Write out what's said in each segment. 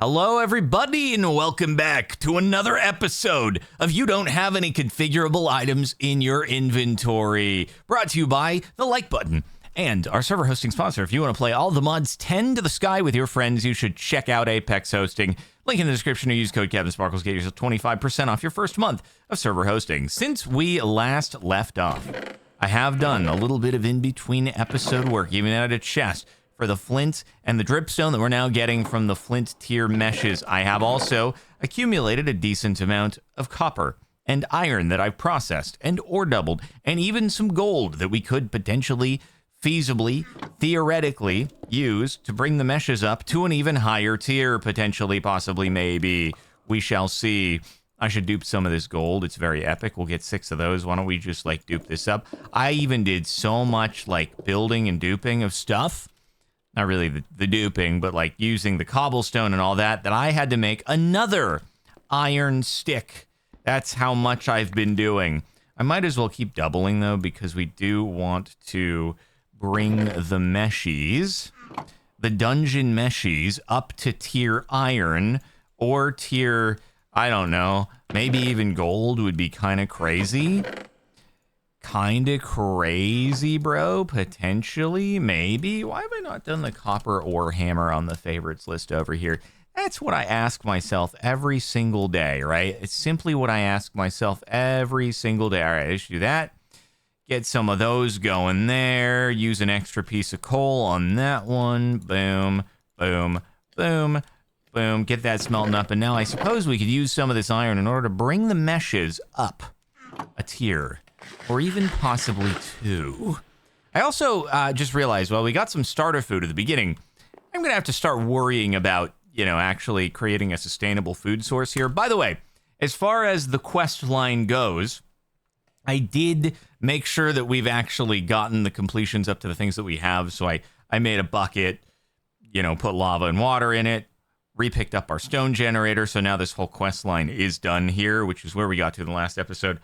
Hello, everybody, and welcome back to another episode of You Don't Have Any Configurable Items in Your Inventory, brought to you by the like button and our server hosting sponsor. If you want to play all the mods 10 to the sky with your friends, you should check out Apex Hosting. Link in the description or use code CaptainSparkles. Get yourself 25% off your first month of server hosting. Since we last left off, I have done a little bit of in-between episode work, even added a chest for the flint and the dripstone that we're now getting from the flint tier meshes. I have also accumulated a decent amount of copper and iron that I've processed and ore doubled, and even some gold that we could potentially, feasibly, theoretically use to bring the meshes up to an even higher tier, potentially, possibly, maybe. We shall see. I should dupe some of this gold. It's very epic. We'll get 6 of those. Why don't we just, like, dupe this up? I even did so much, like, building and duping of stuff. Not really the duping, but like using the cobblestone and all that I had to make another iron stick. That's how much I've been doing. I might as well keep doubling, though, because we do want to bring the meshies, the dungeon meshies, up to tier iron or tier, I don't know, maybe even gold would be kind of crazy. Kinda crazy, bro. Potentially, maybe. Why have I not done the copper ore hammer on the favorites list over here? That's what I ask myself every single day, right? It's simply what I ask myself every single day. All right, I should do that. Get some of those going there. Use an extra piece of coal on that one. Boom, boom, boom, boom. Get that smelting up. And now I suppose we could use some of this iron in order to bring the meshes up a tier. Or even possibly 2. I also just realized, well, we got some starter food at the beginning. I'm going to have to start worrying about, actually creating a sustainable food source here. By the way, as far as the quest line goes, I did make sure that we've actually gotten the completions up to the things that we have. So I made a bucket, put lava and water in it, repicked up our stone generator. So now this whole quest line is done here, which is where we got to in the last episode.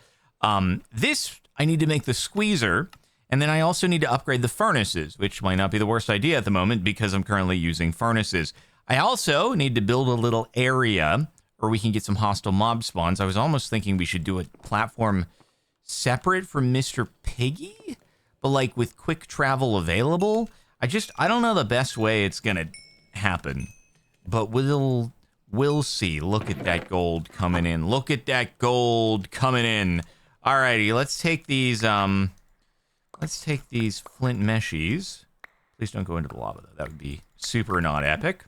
I need to make the squeezer, and then I also need to upgrade the furnaces, which might not be the worst idea at the moment because I'm currently using furnaces. I also need to build a little area where we can get some hostile mob spawns. I was almost thinking we should do a platform separate from Mr. Piggy, but like with quick travel available. I don't know the best way it's gonna happen, but we'll see. Look at that gold coming in. Look at that gold coming in. Alrighty, let's take these flint meshies. Please don't go into the lava, though. That would be super not epic.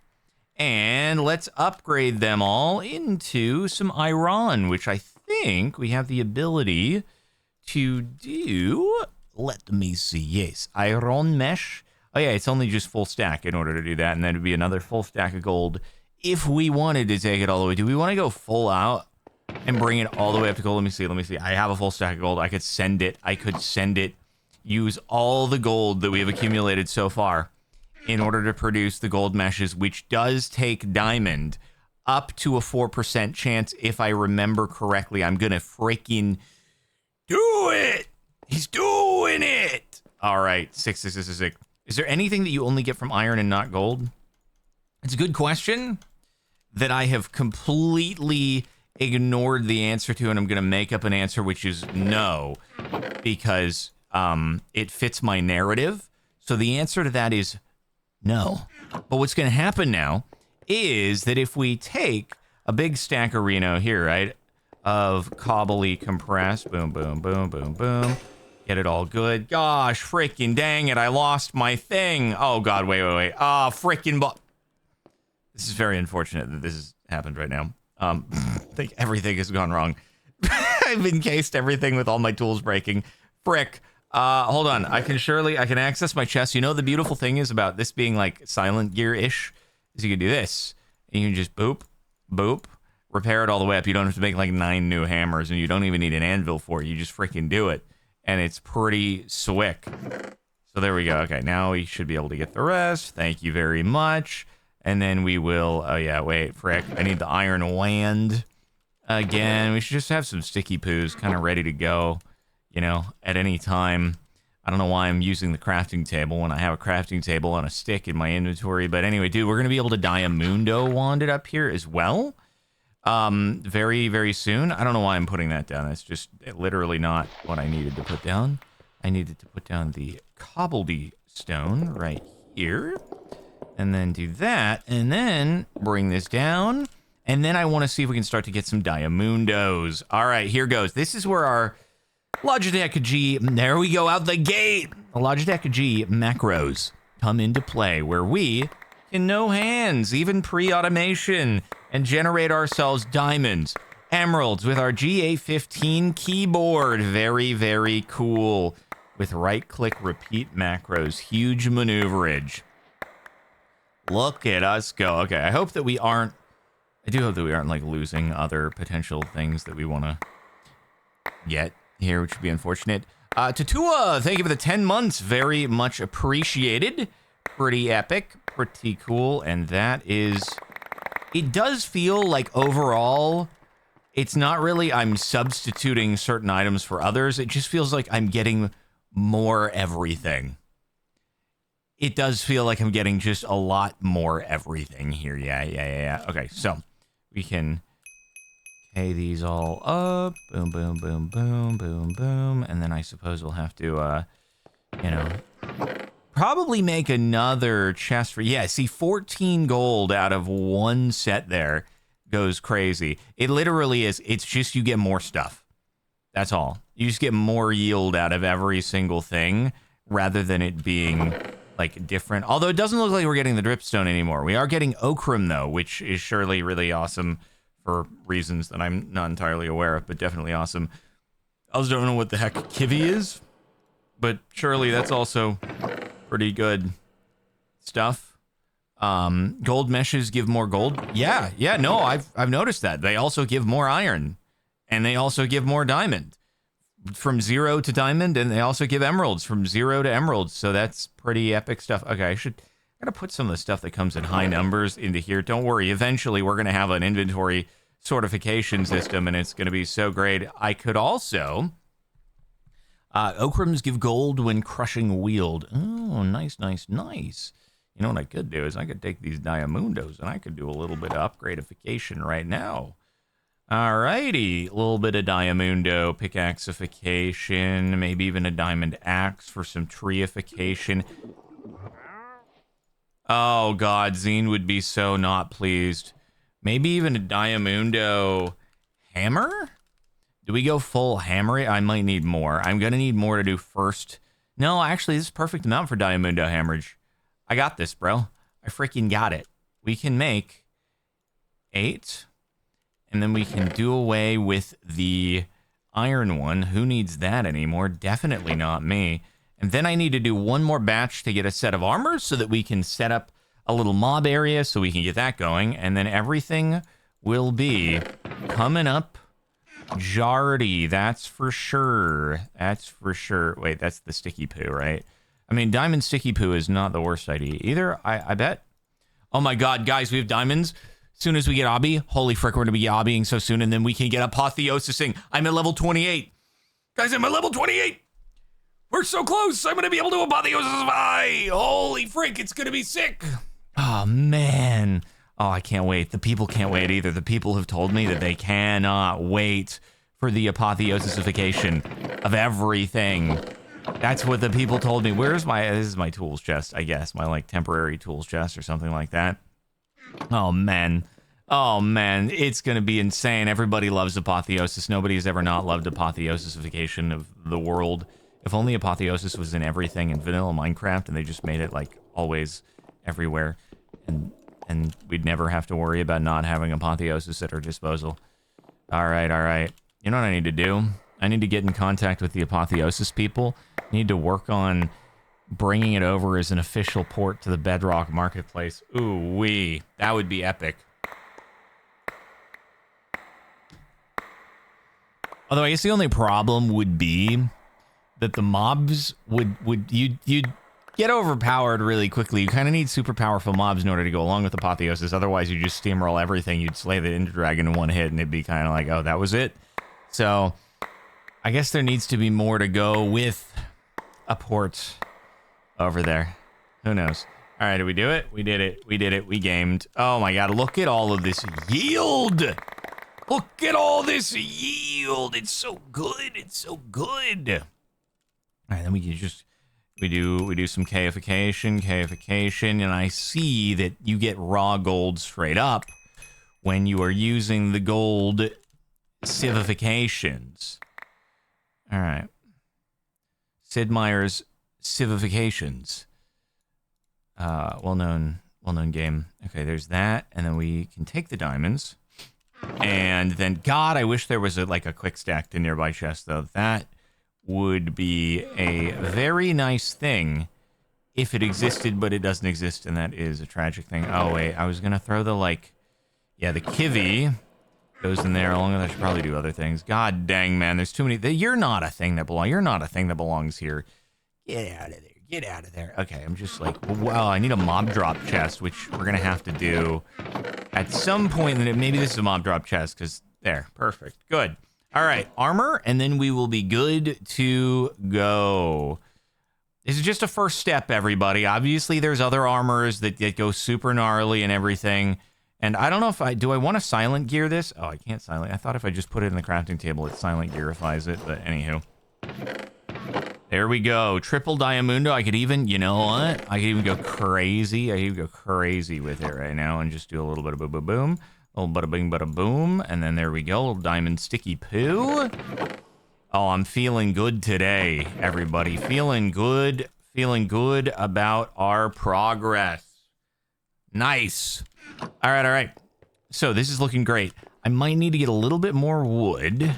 And let's upgrade them all into some iron, which I think we have the ability to do. Let me see. Yes, iron mesh. Oh, yeah, it's only just full stack in order to do that, and then it'd be another full stack of gold if we wanted to take it all the way. Do we want to go full out and bring it all the way up to gold? Let me see. I have a full stack of gold. I could send it. Use all the gold that we have accumulated so far in order to produce the gold meshes, which does take diamond up to a 4% chance, if I remember correctly. I'm gonna freaking do it. He's doing it. All right, 6. Is there anything that you only get from iron and not gold? It's a good question that I have completely ignored the answer to, and I'm going to make up an answer, which is no, because it fits my narrative. So the answer to that is no. But what's going to happen now is that if we take a big stack of Reno here, right, of cobbly compressed, boom, boom, boom, boom, boom, get it all good. Gosh, freaking dang it, I lost my thing. Oh, God, wait. Oh, freaking This is very unfortunate that this has happened right now. I think everything has gone wrong. I've encased everything with all my tools breaking. Frick. Hold on. I can access my chest. You know, the beautiful thing is about this being like Silent Gear-ish is you can do this. And you can just boop, boop, repair it all the way up. You don't have to make like 9 new hammers, and you don't even need an anvil for it. You just freaking do it. And it's pretty swick. So there we go. Okay, now we should be able to get the rest. Thank you very much. And then we will, oh yeah, wait, frick. I need the iron wand again. We should just have some sticky poos kind of ready to go, at any time. I don't know why I'm using the crafting table when I have a crafting table on a stick in my inventory. But anyway, dude, we're going to be able to Diamundo wand it up here as well. Very, very soon. I don't know why I'm putting that down. That's just literally not what I needed to put down. I needed to put down the cobblestone right here. And then do that. And then bring this down. And then I want to see if we can start to get some Diamundos. All right, here goes. This is where our Logitech G, there we go, out the gate. The Logitech G macros come into play where we can no hands, even pre-automation, and generate ourselves diamonds, emeralds with our GA15 keyboard. Very, very cool. With right-click repeat macros, huge maneuverage. Look at us go. Okay, I hope that we aren't, I do hope that we aren't like losing other potential things that we want to get here, which would be unfortunate. Tatua, thank you for the 10 months. Very much appreciated. Pretty epic, pretty cool. And that is, it does feel like overall, it's not really I'm substituting certain items for others. It just feels like I'm getting more everything. It does feel like I'm getting just a lot more everything here. Yeah. Okay, so we can pay these all up. Boom, boom, boom, boom, boom, boom. And then I suppose we'll have to, you know, probably make another chest for, yeah, see, 14 gold out of one set there goes crazy. It literally is, it's just you get more stuff. That's all. You just get more yield out of every single thing rather than it being like different. Although it doesn't look like we're getting the dripstone anymore. We are getting ochrum though, which is surely really awesome for reasons that I'm not entirely aware of, but definitely awesome. I also don't know what the heck Kiwi is, but surely that's also pretty good stuff. Gold meshes give more gold. Yeah, no, I've noticed that. They also give more iron, and they also give more diamond. From 0 to diamond, and they also give emeralds from 0 to emeralds, so that's pretty epic stuff. Okay, I gotta put some of the stuff that comes in high numbers into here. Don't worry, eventually we're gonna have an inventory sortification system, and it's gonna be so great. I could also, ochrums give gold when crushing wield. Oh, nice. You know what I could do is I could take these Diamundos, and I could do a little bit of upgradification right now. Alrighty, a little bit of Diamundo pickaxeification, maybe even a diamond axe for some treeification. Oh god, Zine would be so not pleased. Maybe even a Diamundo hammer? Do we go full hammer? I might need more. I'm gonna need more to do first. No, actually, this is perfect amount for Diamundo hammerage. I got this, bro. I freaking got it. We can make 8. And then we can do away with the iron one. Who needs that anymore? Definitely not me. And then I need to do one more batch to get a set of armor so that we can set up a little mob area so we can get that going. And then everything will be coming up jardy. That's for sure. That's for sure. Wait, that's the sticky poo, right? I mean, diamond sticky poo is not the worst idea either, I bet. Oh my god, guys, we have diamonds. Soon as we get obby, holy frick, we're gonna be obbying so soon, and then we can get apotheosising. I'm at level 28. Guys, I'm at level 28. We're so close. I'm gonna be able to apotheosify. Holy frick, it's gonna be sick. Oh, man. Oh, I can't wait. The people can't wait either. The people have told me that they cannot wait for the apotheosisification of everything. That's what the people told me. Where's my, this is my tools chest, I guess. My, like, temporary tools chest or something like that. Oh, man. Oh, man. It's going to be insane. Everybody loves Apotheosis. Nobody has ever not loved Apotheosisification of the world. If only Apotheosis was in everything in vanilla Minecraft and they just made it, like, always everywhere. And we'd never have to worry about not having Apotheosis at our disposal. All right. You know what I need to do? I need to get in contact with the Apotheosis people. I need to work on bringing it over as an official port to the Bedrock Marketplace. Ooh-wee. That would be epic. Although I guess the only problem would be that the mobs you'd get overpowered really quickly. You kind of need super powerful mobs in order to go along with Apotheosis. Otherwise, you just steamroll everything. You'd slay the Ender Dragon in one hit, and it'd be kind of like, oh, that was it? So I guess there needs to be more to go with a port over there. Who knows? All right, did we do it? We did it. We did it. We gamed. Oh my god, look at all of this yield. Look at all this yield. It's so good. It's so good. All right, then we can just we do some keification, and I see that you get raw gold straight up when you are using the gold civifications. All right. Sid Meier's Civifications. Well-known game. Okay, there's that, and then we can take the diamonds. And then, God, I wish there was a quick stack to nearby chest, though. That would be a very nice thing if it existed, but it doesn't exist, and that is a tragic thing. Oh, wait, I was going to throw the, the kivy goes in there, along with I should probably do other things. God dang, man, there's too many. You're not a thing that belongs. You're not a thing that belongs here. Get out of there. Get out of there. Okay, I'm just wow, I need a mob drop chest, which we're going to have to do at some point. Maybe this is a mob drop chest, because there. Perfect. Good. All right, armor, and then we will be good to go. This is just a first step, everybody. Obviously, there's other armors that go super gnarly and everything. And I don't know if do I want to silent gear this? Oh, I can't silent. I thought if I just put it in the crafting table, it silent gearifies it, but anywho. There we go. Triple Diamundo. I could even, you know what? I could even go crazy. I could even go crazy with it right now and just do a little bit of boom, boom, boom. A little bada bing, bada boom. And then there we go. A little diamond sticky poo. Oh, I'm feeling good today, everybody. Feeling good about our progress. Nice. All right. So this is looking great. I might need to get a little bit more wood.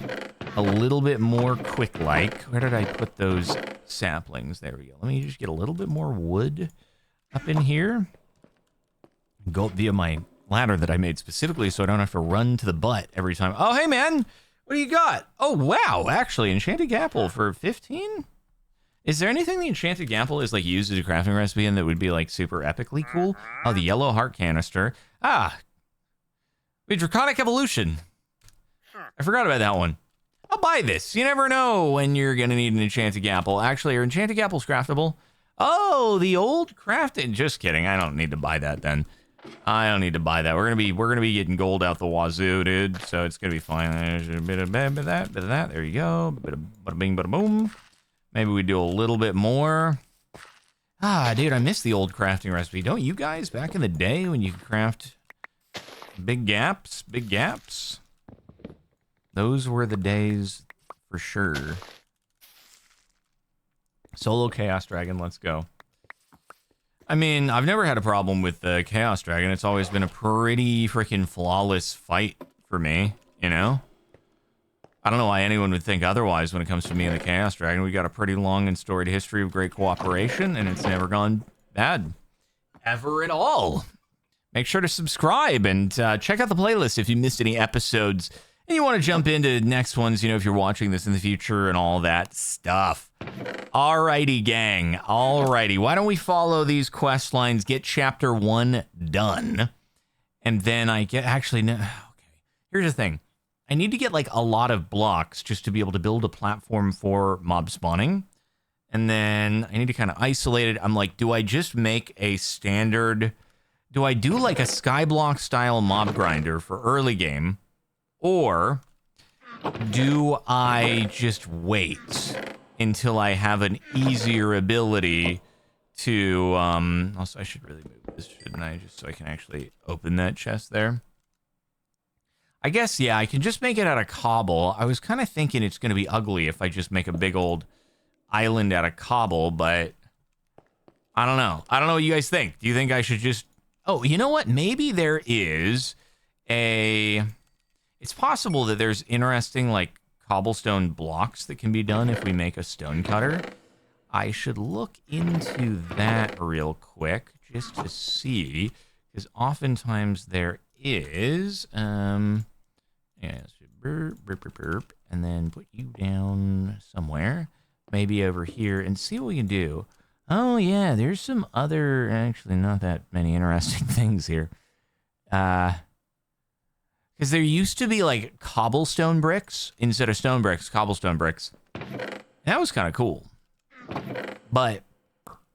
A little bit more quick-like. Where did I put those saplings? There we go. Let me just get a little bit more wood up in here. Go up via my ladder that I made specifically so I don't have to run to the butt every time. Oh, hey, man. What do you got? Oh, wow. Actually, Enchanted Gapple for 15? Is there anything the Enchanted Gapple is, used as a crafting recipe and that would be, super epically cool? Oh, the yellow heart canister. Ah. The Draconic Evolution. I forgot about that one. I'll buy this. You never know when you're going to need an Enchanted Gapple. Actually, are Enchanted Gapples craftable? Oh, the old crafted. Just kidding. I don't need to buy that then. I don't need to buy that. We're gonna be getting gold out the wazoo, dude. So it's gonna be fine. There's a bit of that. There you go. Bit of bada bing, bada boom. Maybe we do a little bit more. Ah, dude, I miss the old crafting recipe. Don't you guys? Back in the day when you could craft big gaps. Those were the days for sure. Solo Chaos Dragon, let's go. I mean, I've never had a problem with the Chaos Dragon. It's always been a pretty freaking flawless fight for me, you know? I don't know why anyone would think otherwise when it comes to me and the Chaos Dragon. We got a pretty long and storied history of great cooperation, and it's never gone bad. Ever at all. Make sure to subscribe and check out the playlist if you missed any episodes and you want to jump into next ones, if you're watching this in the future and all that stuff. Alrighty, gang. Alrighty. Why don't we follow these quest lines, get chapter 1 done, and then actually, no. Okay. Here's the thing. I need to get, a lot of blocks just to be able to build a platform for mob spawning. And then I need to kind of isolate it. I'm like, do I just make a standard... Do I do, a Skyblock style mob grinder for early game? Or do I just wait until I have an easier ability to, also I should really move this, shouldn't I? Just so I can actually open that chest there. I guess, yeah, I can just make it out of cobble. I was kind of thinking it's going to be ugly if I just make a big old island out of cobble, but I don't know. I don't know what you guys think. Do you think I should just... Oh, you know what? Maybe there is a... It's possible that there's interesting, cobblestone blocks that can be done if we make a stone cutter. I should look into that real quick just to see, because oftentimes there is, and then put you down somewhere, maybe over here, and see what we can do. Oh, yeah, there's some other, actually not that many interesting things here. Because there used to be, cobblestone bricks instead of stone bricks, cobblestone bricks. That was kind of cool. But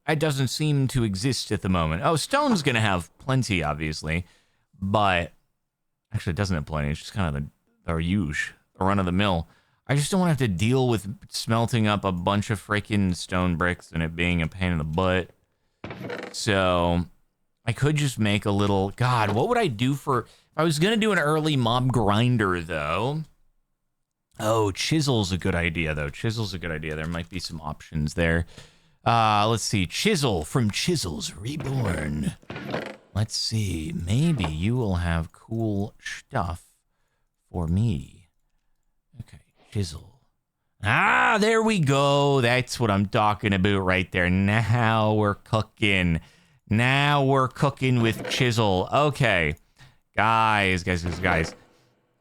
it doesn't seem to exist at the moment. Oh, stone's gonna have plenty, obviously, but actually it doesn't have plenty. It's just kind of the usual, the run of the mill. I just don't want to have to deal with smelting up a bunch of freaking stone bricks and it being a pain in the butt. So I could just make a little, God, what would I do for, if I was going to do an early mob grinder though. Oh, chisel's a good idea though. Chisel's a good idea. There might be some options there. Let's see. Chisel from Chisels Reborn. Let's see. Maybe you will have cool stuff for me. Okay, chisel. Ah, there we go. That's what I'm talking about right there. Now we're cooking. Now we're cooking with chisel. Okay. Guys.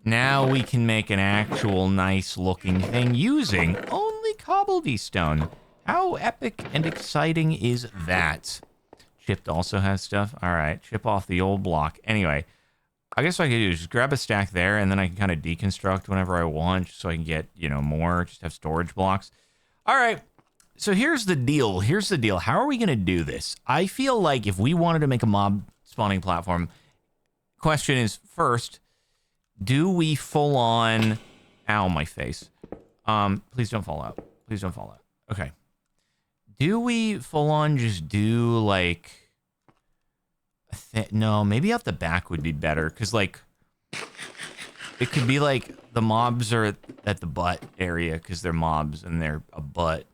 Now we can make an actual nice looking thing using only cobblestone. How epic and exciting is that? Chipped also has stuff. All right, chip off the old block. Anyway, I guess what I could do is just grab a stack there, and then I can kind of deconstruct whenever I want, just so I can get, more, just have storage blocks. All right, so here's the deal. How are we going to do this? I feel like if we wanted to make a mob spawning platform, question is, first, do we full on... Ow, my face. Please don't fall out. Please don't fall out. Okay. Do we full on just do like... No, maybe out the back would be better. Because like... It could be like the mobs are at the butt area because they're mobs and they're a butt.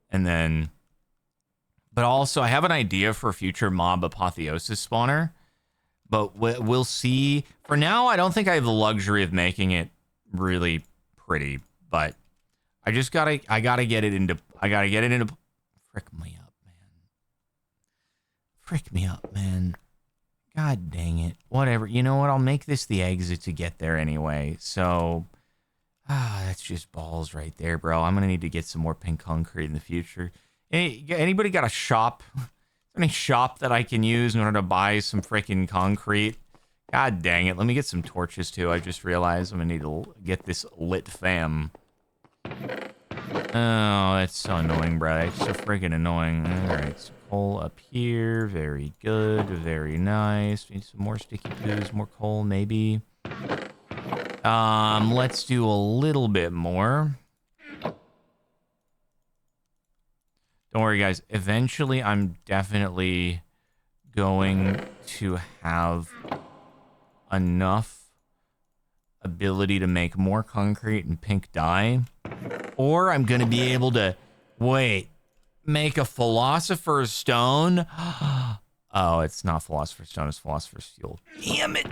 And then... But also, I have an idea for a future mob Apotheosis spawner. But we'll see. For now, I don't think I have the luxury of making it really pretty. But I just gotta get it into... Frick me up, man. God dang it. Whatever. You know what? I'll make this the exit to get there anyway. So, that's just balls right there, bro. I'm going to need to get some more pink concrete in the future. Anybody got a shop? Any shop that I can use in order to buy some freaking concrete? God dang it. Let me get some torches, too. I just realized I'm going to need to get this lit fam. Oh, that's so annoying, bro. It's so freaking annoying. All right, so coal up here. Very good. Very nice. Need some more sticky poos, more coal, maybe. Let's do a little bit more. Don't worry, guys. Eventually, I'm definitely going to have enough ability to make more concrete and pink dye. Or I'm going to be able to, make a Philosopher's Stone. Oh, it's not Philosopher's Stone, it's Philosopher's Fuel. Damn it.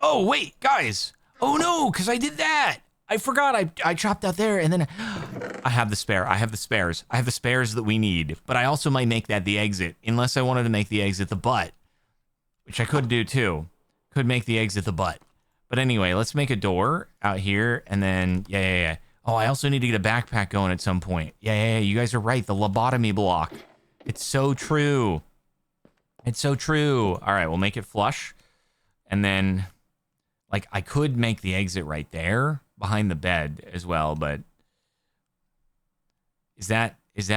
Oh, wait, guys. Oh, no, because I did that. I forgot. I chopped out there, and then I have the spare. I have the spares. I have the spares that we need. But I also might make that the exit, unless I wanted to make the exit the butt, which I could do, too. Could make the exit the butt. But anyway, let's make a door out here, and then, yeah. Oh, I also need to get a backpack going at some point. Yeah, you guys are right. The lobotomy block. It's so true. It's so true. All right, we'll make it flush. And then, like, I could make the exit right there behind the bed as well, but is that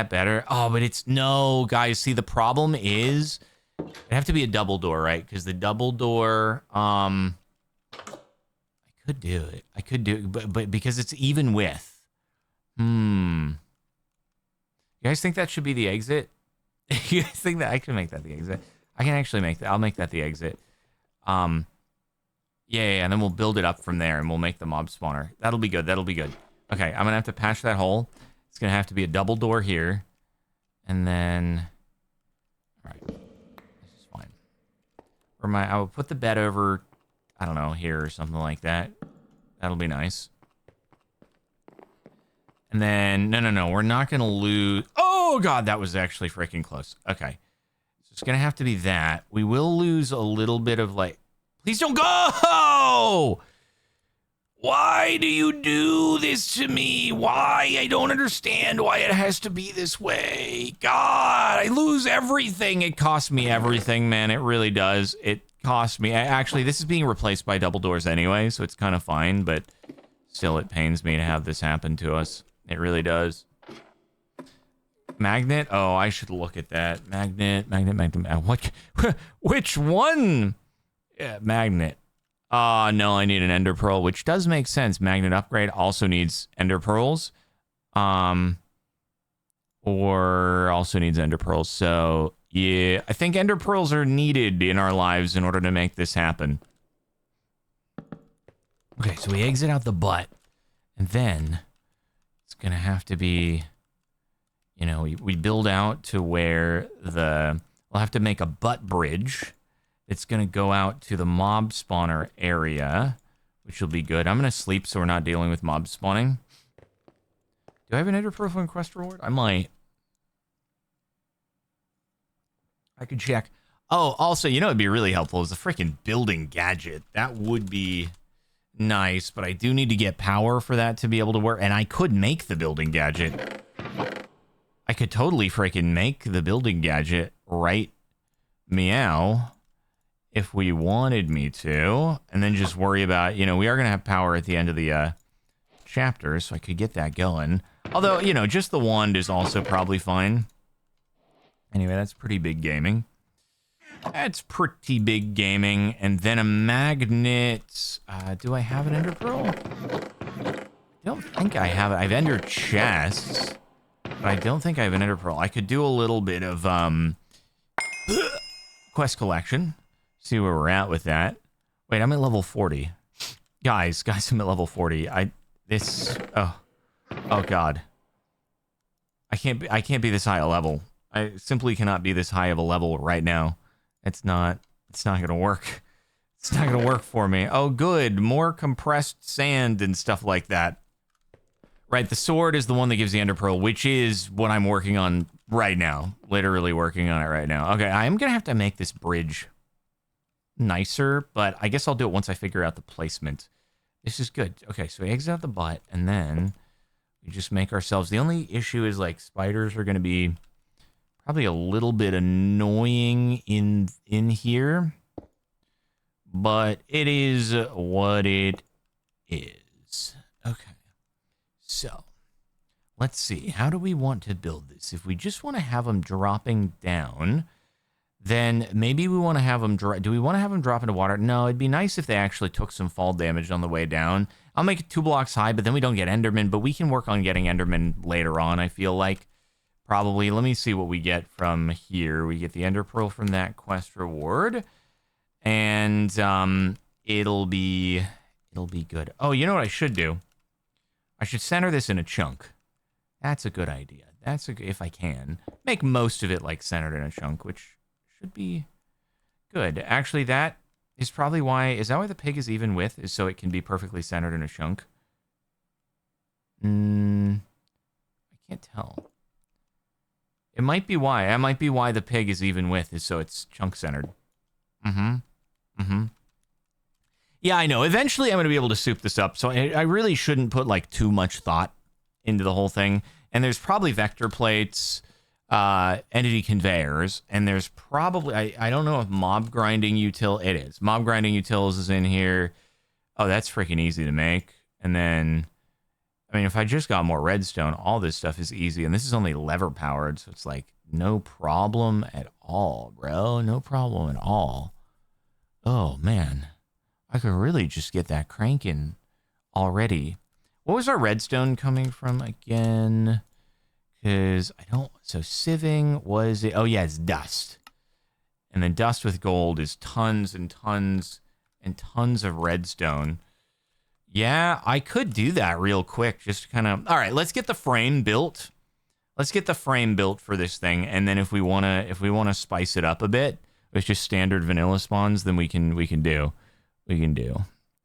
better? Oh, but it's, no, guys. See, the problem is it'd have to be a double door, right? Because the double door, could do it. I could do it, but because it's even width. You guys think that should be the exit? You guys think that I can make that the exit? I can actually make that. I'll make that the exit. Yeah, and then we'll build it up from there, and we'll make the mob spawner. That'll be good. Okay, I'm gonna have to patch that hole. It's gonna have to be a double door here, and then, all right, this is fine. I will put the bed over, I don't know, here or something like that. That'll be nice. And then, no, we're not going to lose. Oh, God, that was actually freaking close. Okay. So it's going to have to be that. We will lose a little bit of, like, please don't go! Why do you do this to me? Why? I don't understand why it has to be this way. God, I lose everything. It costs me everything, man. It really does. It cost me. Actually, this is being replaced by double doors anyway, so it's kind of fine, but still it pains me to have this happen to us. It really does. Magnet? Oh, I should look at that. Magnet. What? Which one? Yeah, magnet. No, I need an ender pearl, which does make sense. Magnet upgrade also needs ender pearls. Or also needs ender pearls. So, yeah, I think ender pearls are needed in our lives in order to make this happen. Okay, so we exit out the butt. And then it's going to have to be, you know, we build out to where we'll have to make a butt bridge. It's going to go out to the mob spawner area, which will be good. I'm going to sleep so we're not dealing with mob spawning. Do I have an ender pearl and quest reward? I might. I could check. Oh, also, you know it'd be really helpful is a freaking building gadget. That would be nice, but I do need to get power for that to be able to work. And I could make the building gadget. I could totally freaking make the building gadget right meow if we wanted me to. And then just worry about, you know, we are going to have power at the end of the chapter, so I could get that going. Although, you know, just the wand is also probably fine. Anyway, that's pretty big gaming. That's pretty big gaming. And then a magnet. Do I have an ender pearl? I don't think I have it. I have ender chests, but I don't think I have an ender pearl. I could do a little bit of quest collection. See where we're at with that. Wait, I'm at level 40. Guys, I'm at level 40. Oh God. I can't be this high a level. I simply cannot be this high of a level right now. It's not going to work. It's not going to work for me. Oh, good. More compressed sand and stuff like that. Right, the sword is the one that gives the ender pearl, which is what I'm working on right now. Literally working on it right now. Okay, I'm going to have to make this bridge nicer, but I guess I'll do it once I figure out the placement. This is good. Okay, so we exit out the butt, and then we just make ourselves... The only issue is, like, spiders are going to be probably a little bit annoying in here, but it is what it is. Okay. So, let's see. How do we want to build this? If we just want to have them dropping down, then maybe we want to have them... Do we want to have them drop into water? No, it'd be nice if they actually took some fall damage on the way down. I'll make it 2 blocks high, but then we don't get Enderman, but we can work on getting Enderman later on, I feel like. Probably. Let me see what we get from here. We get the Ender Pearl from that quest reward, and it'll be good. Oh, you know what I should do? I should center this in a chunk. That's a good idea. If I can. Make most of it, like, centered in a chunk, which should be good. Actually, that is probably why... Is that why the pig is even width? Is so it can be perfectly centered in a chunk? I can't tell. It might be why. That might be why the pig is even width, is so it's chunk centered. Yeah, I know. Eventually, I'm going to be able to soup this up, so I really shouldn't put, like, too much thought into the whole thing. And there's probably vector plates, entity conveyors, and there's probably... I don't know if mob grinding util... It is. Mob grinding utils is in here. Oh, that's freaking easy to make. And then... I mean, if I just got more redstone, all this stuff is easy. And this is only lever powered, so it's like, no problem at all, bro. No problem at all. Oh, man. I could really just get that cranking already. What was our redstone coming from again? Because I don't... So sieving was it... Oh, yeah, it's dust. And then dust with gold is tons and tons and tons of redstone. Yeah, I could do that real quick. Just kind of... All right, let's get the frame built. Let's get the frame built for this thing. And then if we want to spice it up a bit with just standard vanilla spawns, then we can do. We can do.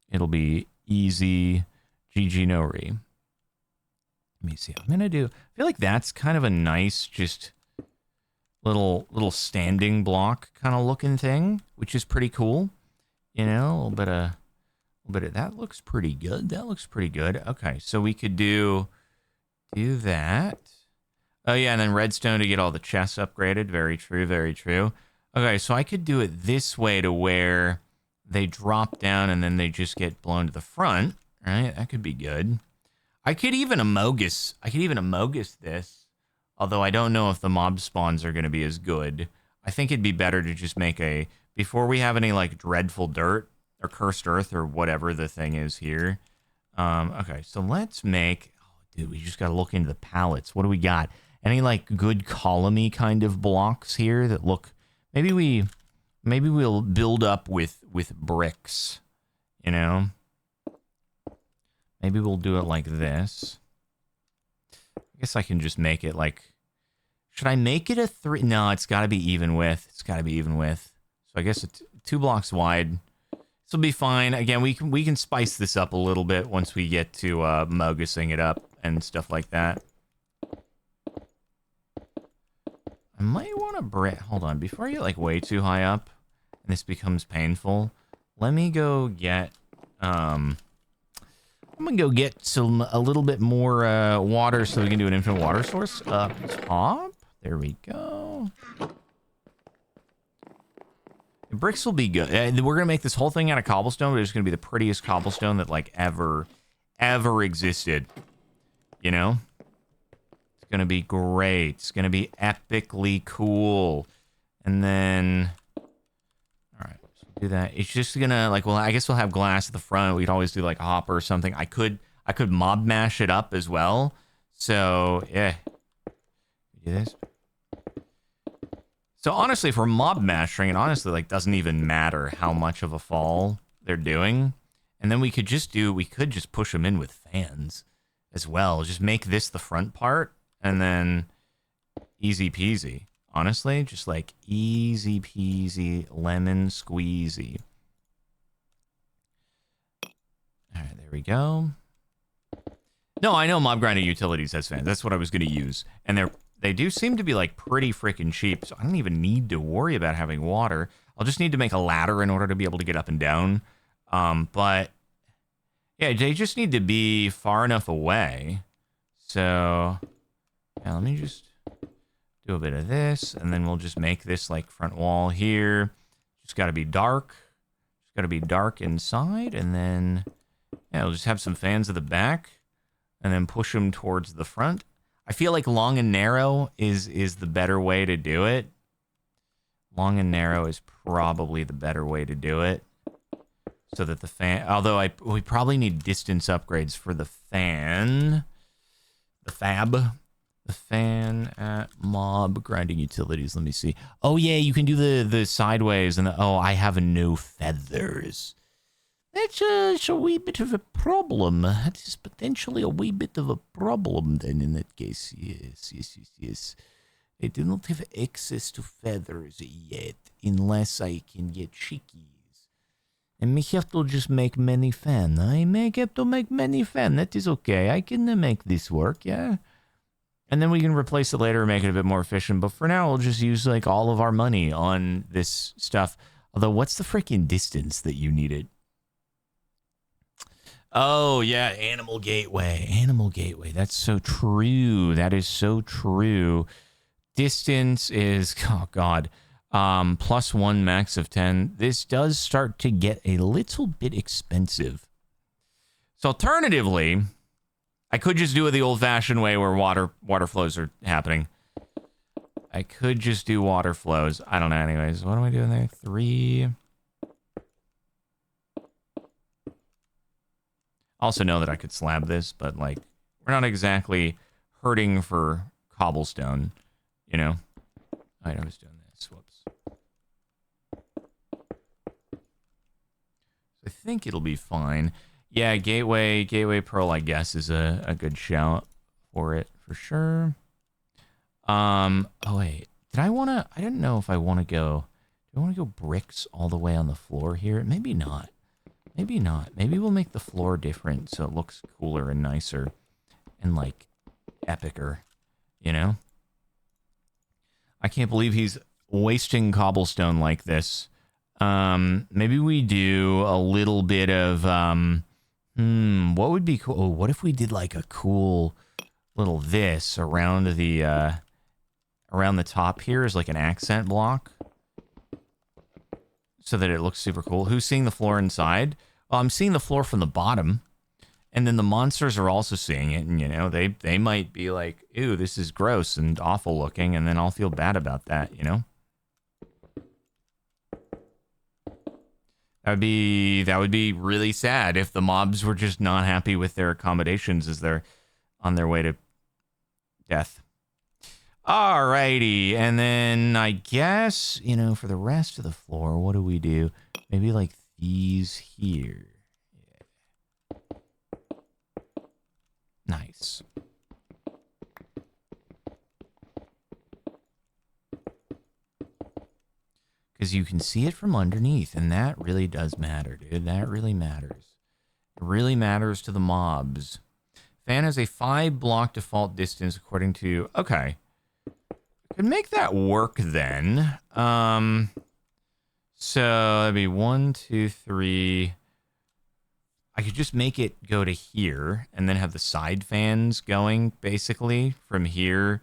It'll be easy. GG no re. Let me see. I'm going to do... I feel like that's kind of a nice, just little standing block kind of looking thing, which is pretty cool. You know, a little bit of... But that looks pretty good. That looks pretty good. Okay, so we could do that. Oh, yeah, and then redstone to get all the chests upgraded. Very true, very true. Okay, so I could do it this way to where they drop down and then they just get blown to the front, right? That could be good. I could even amogus this Although I don't know if the mob spawns are going to be as good. I think it'd be better to just make a... Before we have any, like, dreadful dirt or cursed earth or whatever the thing is here. Okay, so let's make... Oh, dude, we just got to look into the palettes. What do we got? Any, like, good columny kind of blocks here that look... Maybe we'll build up with bricks, you know? Maybe we'll do it like this. I guess I can just make it like... Should I make it a 3? No, it's got to be even width. It's got to be even width. So I guess it's 2 blocks wide. This will be fine. Again, we can spice this up a little bit once we get to mogusing it up and stuff like that. I might want to break... Hold on. Before I get like way too high up and this becomes painful, let me go get... I'm gonna go get a little bit more water so we can do an infinite water source up top. There we go. The bricks will be good. We're gonna make this whole thing out of cobblestone, but it's gonna be the prettiest cobblestone that like ever existed. You know? It's gonna be great. It's gonna be epically cool. And then... Alright, so do that. It's just gonna, like, well, I guess we'll have glass at the front. We'd always do, like, a hopper or something. I could mob mash it up as well. So, yeah. Do this. So, honestly, if we're mob mashing, it honestly, like, doesn't even matter how much of a fall they're doing. And then we could just push them in with fans as well. Just make this the front part, and then easy peasy. Honestly, just like easy peasy, lemon squeezy. All right, there we go. No, I know Mob Grinder Utilities has fans. That's what I was going to use. And they do seem to be like pretty freaking cheap, so I don't even need to worry about having water. I'll just need to make a ladder in order to be able to get up and down. But yeah, they just need to be far enough away. So yeah, let me just do a bit of this, and then we'll just make this like front wall here. Just got to be dark. Just got to be dark inside, and then yeah, we'll just have some fans at the back, and then push them towards the front. I feel like long and narrow is the better way to do it. Long and narrow is probably the better way to do it. So that the fan... Although we probably need distance upgrades for the fan. The fab. The fan at Mob Grinding Utilities. Let me see. Oh, yeah, you can do the sideways. And oh, I have no feathers. That's a wee bit of a problem. That is potentially a wee bit of a problem then in that case. Yes. I do not have access to feathers yet, unless I can get chickies. I may have to just make many fan. I may have to make many fan. That is okay. I can make this work, yeah? And then we can replace it later and make it a bit more efficient. But for now, we'll just use like all of our money on this stuff. Although, what's the freaking distance that you need it? Oh, yeah, Animal Gateway. Animal Gateway. That's so true. That is so true. Distance is, oh, God, +1 max of 10. This does start to get a little bit expensive. So alternatively, I could just do it the old-fashioned way where water flows are happening. I could just do water flows. I don't know. Anyways, what am I doing there? 3. Also know that I could slab this, but like we're not exactly hurting for cobblestone, you know. All right, I was doing this. Whoops. I think it'll be fine. Yeah, Gateway Pearl, I guess, is a good shout for it for sure. Oh wait, I didn't know if I want to go. Do I want to go bricks all the way on the floor here? Maybe not. Maybe not. Maybe we'll make the floor different so it looks cooler and nicer and, like, epicer, you know? I can't believe he's wasting cobblestone like this. Maybe we do a little bit of, what would be cool? Oh, what if we did, like, a cool little this around the top here as, like, an accent block? So that it looks super cool. Who's seeing the floor inside? Well, I'm seeing the floor from the bottom. And then the monsters are also seeing it, and, you know, they might be like, ew, this is gross and awful looking, and then I'll feel bad about that, you know? That would be really sad if the mobs were just not happy with their accommodations as they're on their way to death. Alrighty, and then I guess, you know, for the rest of the floor, what do we do? Maybe like these here. Yeah. Nice. Because you can see it from underneath, and that really does matter, dude. That really matters. It really matters to the mobs. Fan has a 5-block default distance according to... Okay. Could make that work then. So that'd be 1, 2, 3. I could just make it go to here and then have the side fans going basically from here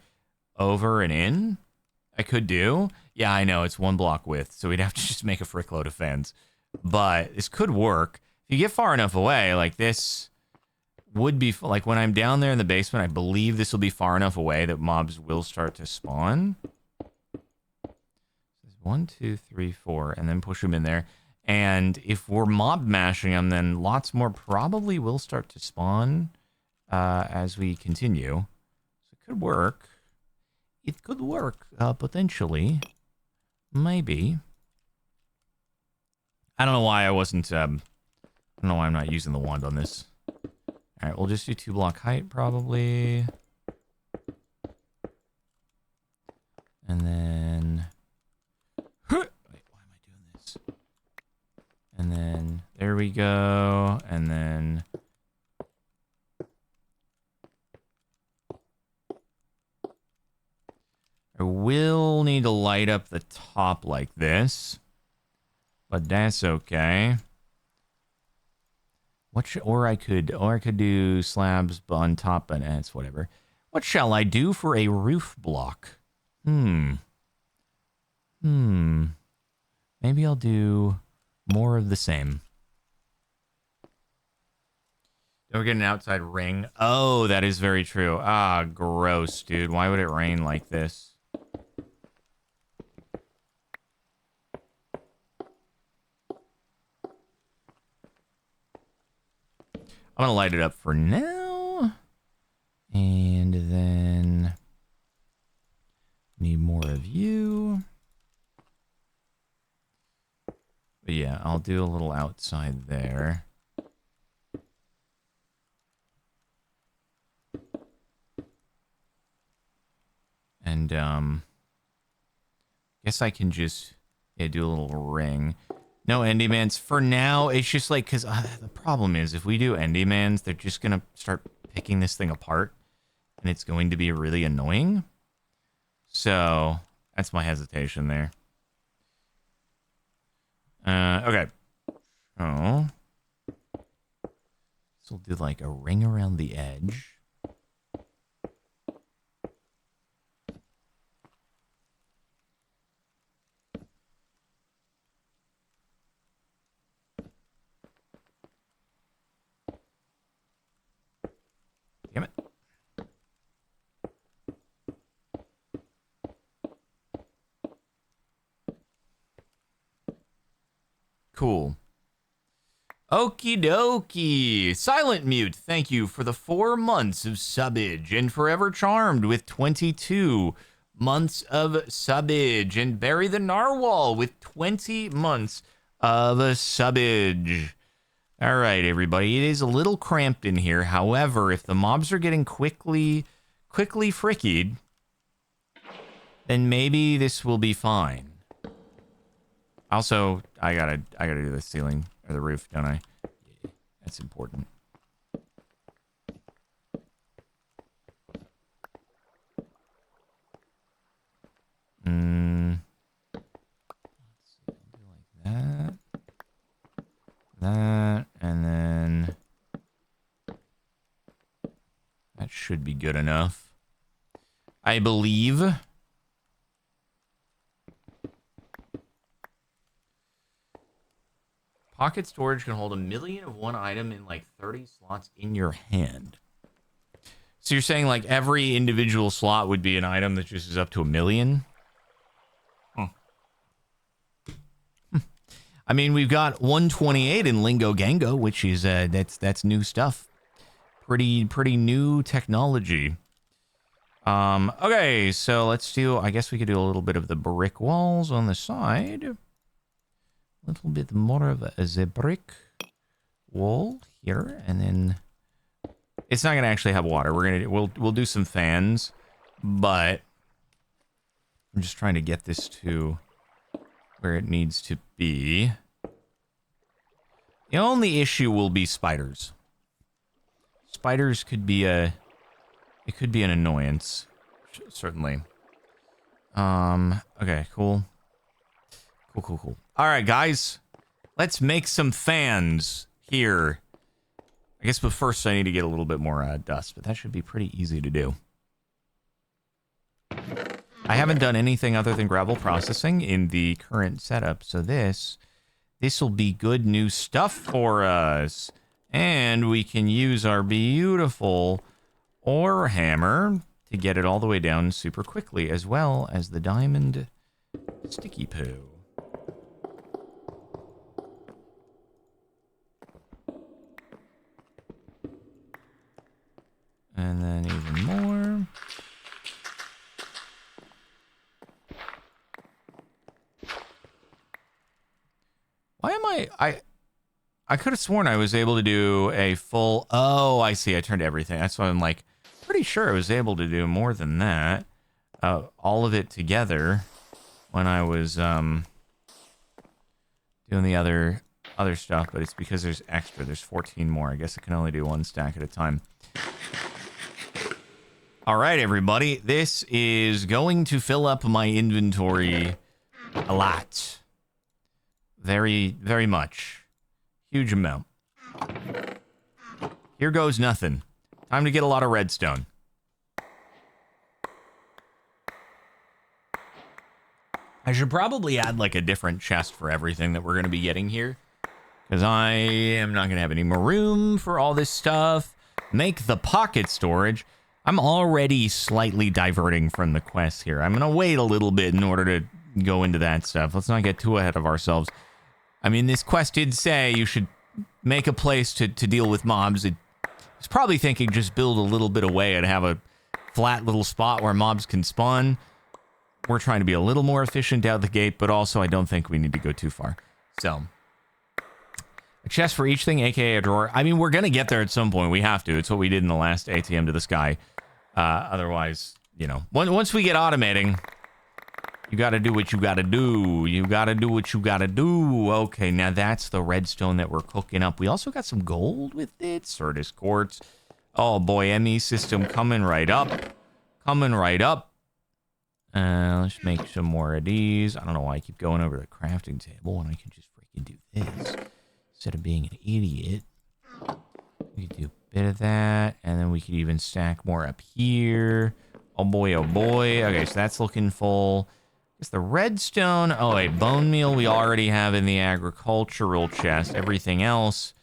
over and in. I could do. Yeah, I know it's 1 block width, so we'd have to just make a frick load of fans. But this could work. If you get far enough away, like this would be, like when I'm down there in the basement, I believe this will be far enough away that mobs will start to spawn. 1, 2, 3, 4, and then push them in there. And if we're mob mashing them, then lots more probably will start to spawn as we continue. So it could work. It could work, potentially. Maybe. I don't know why I wasn't, I don't know why I'm not using the wand on this. Alright, we'll just do 2-block height, probably. And then... Wait, why am I doing this? And then, there we go. And then... I will need to light up the top like this. But that's okay. Or I could do slabs on top, but it's whatever. What shall I do for a roof block? Maybe I'll do more of the same. Don't get an outside ring. Oh, that is very true. Ah, gross, dude. Why would it rain like this? I'm going to light it up for now. And then... need more of you. But yeah, I'll do a little outside there. And, guess I can just do a little ring. No Endymans. For now, it's just like, because the problem is, if we do Endymans, they're just going to start picking this thing apart. And it's going to be really annoying. So, that's my hesitation there. Okay. Oh. So we'll do like a ring around the edge. Damn it. Cool. Okie dokie. Silent Mute, thank you for the 4 months of subbage. And Forever Charmed with 22 months of subbage. And Barry the Narwhal with 20 months of subbage. All right, everybody. It is a little cramped in here. However, if the mobs are getting quickly frickied, then maybe this will be fine. Also, I gotta do the ceiling or the roof, don't I? Yeah, that's important. Let's see, I'll do like that. That, and then that should be good enough. I believe. Pocket storage can hold 1,000,000 of one item in like 30 slots in your hand. So you're saying like every individual slot would be an item that just is up to 1,000,000? I mean, we've got 128 in Lingo Gango, which is that's new stuff. Pretty new technology. Okay, so let's do. I guess we could do a little bit of the brick walls on the side. A little bit more of a brick wall here, and then it's not gonna actually have water. We'll do some fans, but I'm just trying to get this to where it needs to be. The only issue will be spiders. Spiders could be an annoyance, certainly. Okay, cool. Cool. All right, guys, let's make some fans here. I guess, but first I need to get a little bit more dust, but that should be pretty easy to do. I haven't done anything other than gravel processing in the current setup, so this will be good new stuff for us. And we can use our beautiful ore hammer to get it all the way down super quickly, as well as the diamond sticky poo. And then even more. Why am I could have sworn I was able to do a full... Oh, I see. I turned everything. That's why I'm like, pretty sure I was able to do more than that. All of it together when I was doing the other stuff, but it's because there's extra. There's 14 more. I guess I can only do one stack at a time. All right, everybody. This is going to fill up my inventory a lot. Very, very much. Huge amount. Here goes nothing. Time to get a lot of redstone. I should probably add like a different chest for everything that we're going to be getting here, because I am not going to have any more room for all this stuff. Make the pocket storage. I'm already slightly diverting from the quest here. I'm going to wait a little bit in order to go into that stuff. Let's not get too ahead of ourselves. I mean, this quest did say you should make a place to deal with mobs. It's probably thinking just build a little bit away and have a flat little spot where mobs can spawn. We're trying to be a little more efficient out the gate, but also I don't think we need to go too far. So, a chest for each thing, aka a drawer. I mean, we're going to get there at some point. We have to. It's what we did in the last ATM to the sky. Otherwise, you know, once we get automating... You gotta do what you gotta do. You gotta do what you gotta do. Okay, now that's the redstone that we're cooking up. We also got some gold with it. Certus quartz. Oh boy, ME system coming right up. Coming right up. Let's make some more of these. I don't know why I keep going over the crafting table when I can just freaking do this. Instead of being an idiot. We could do a bit of that. And then we could even stack more up here. Oh boy, oh boy. Okay, so that's looking full. It's the redstone. Oh, wait, bone meal we already have in the agricultural chest. Everything else,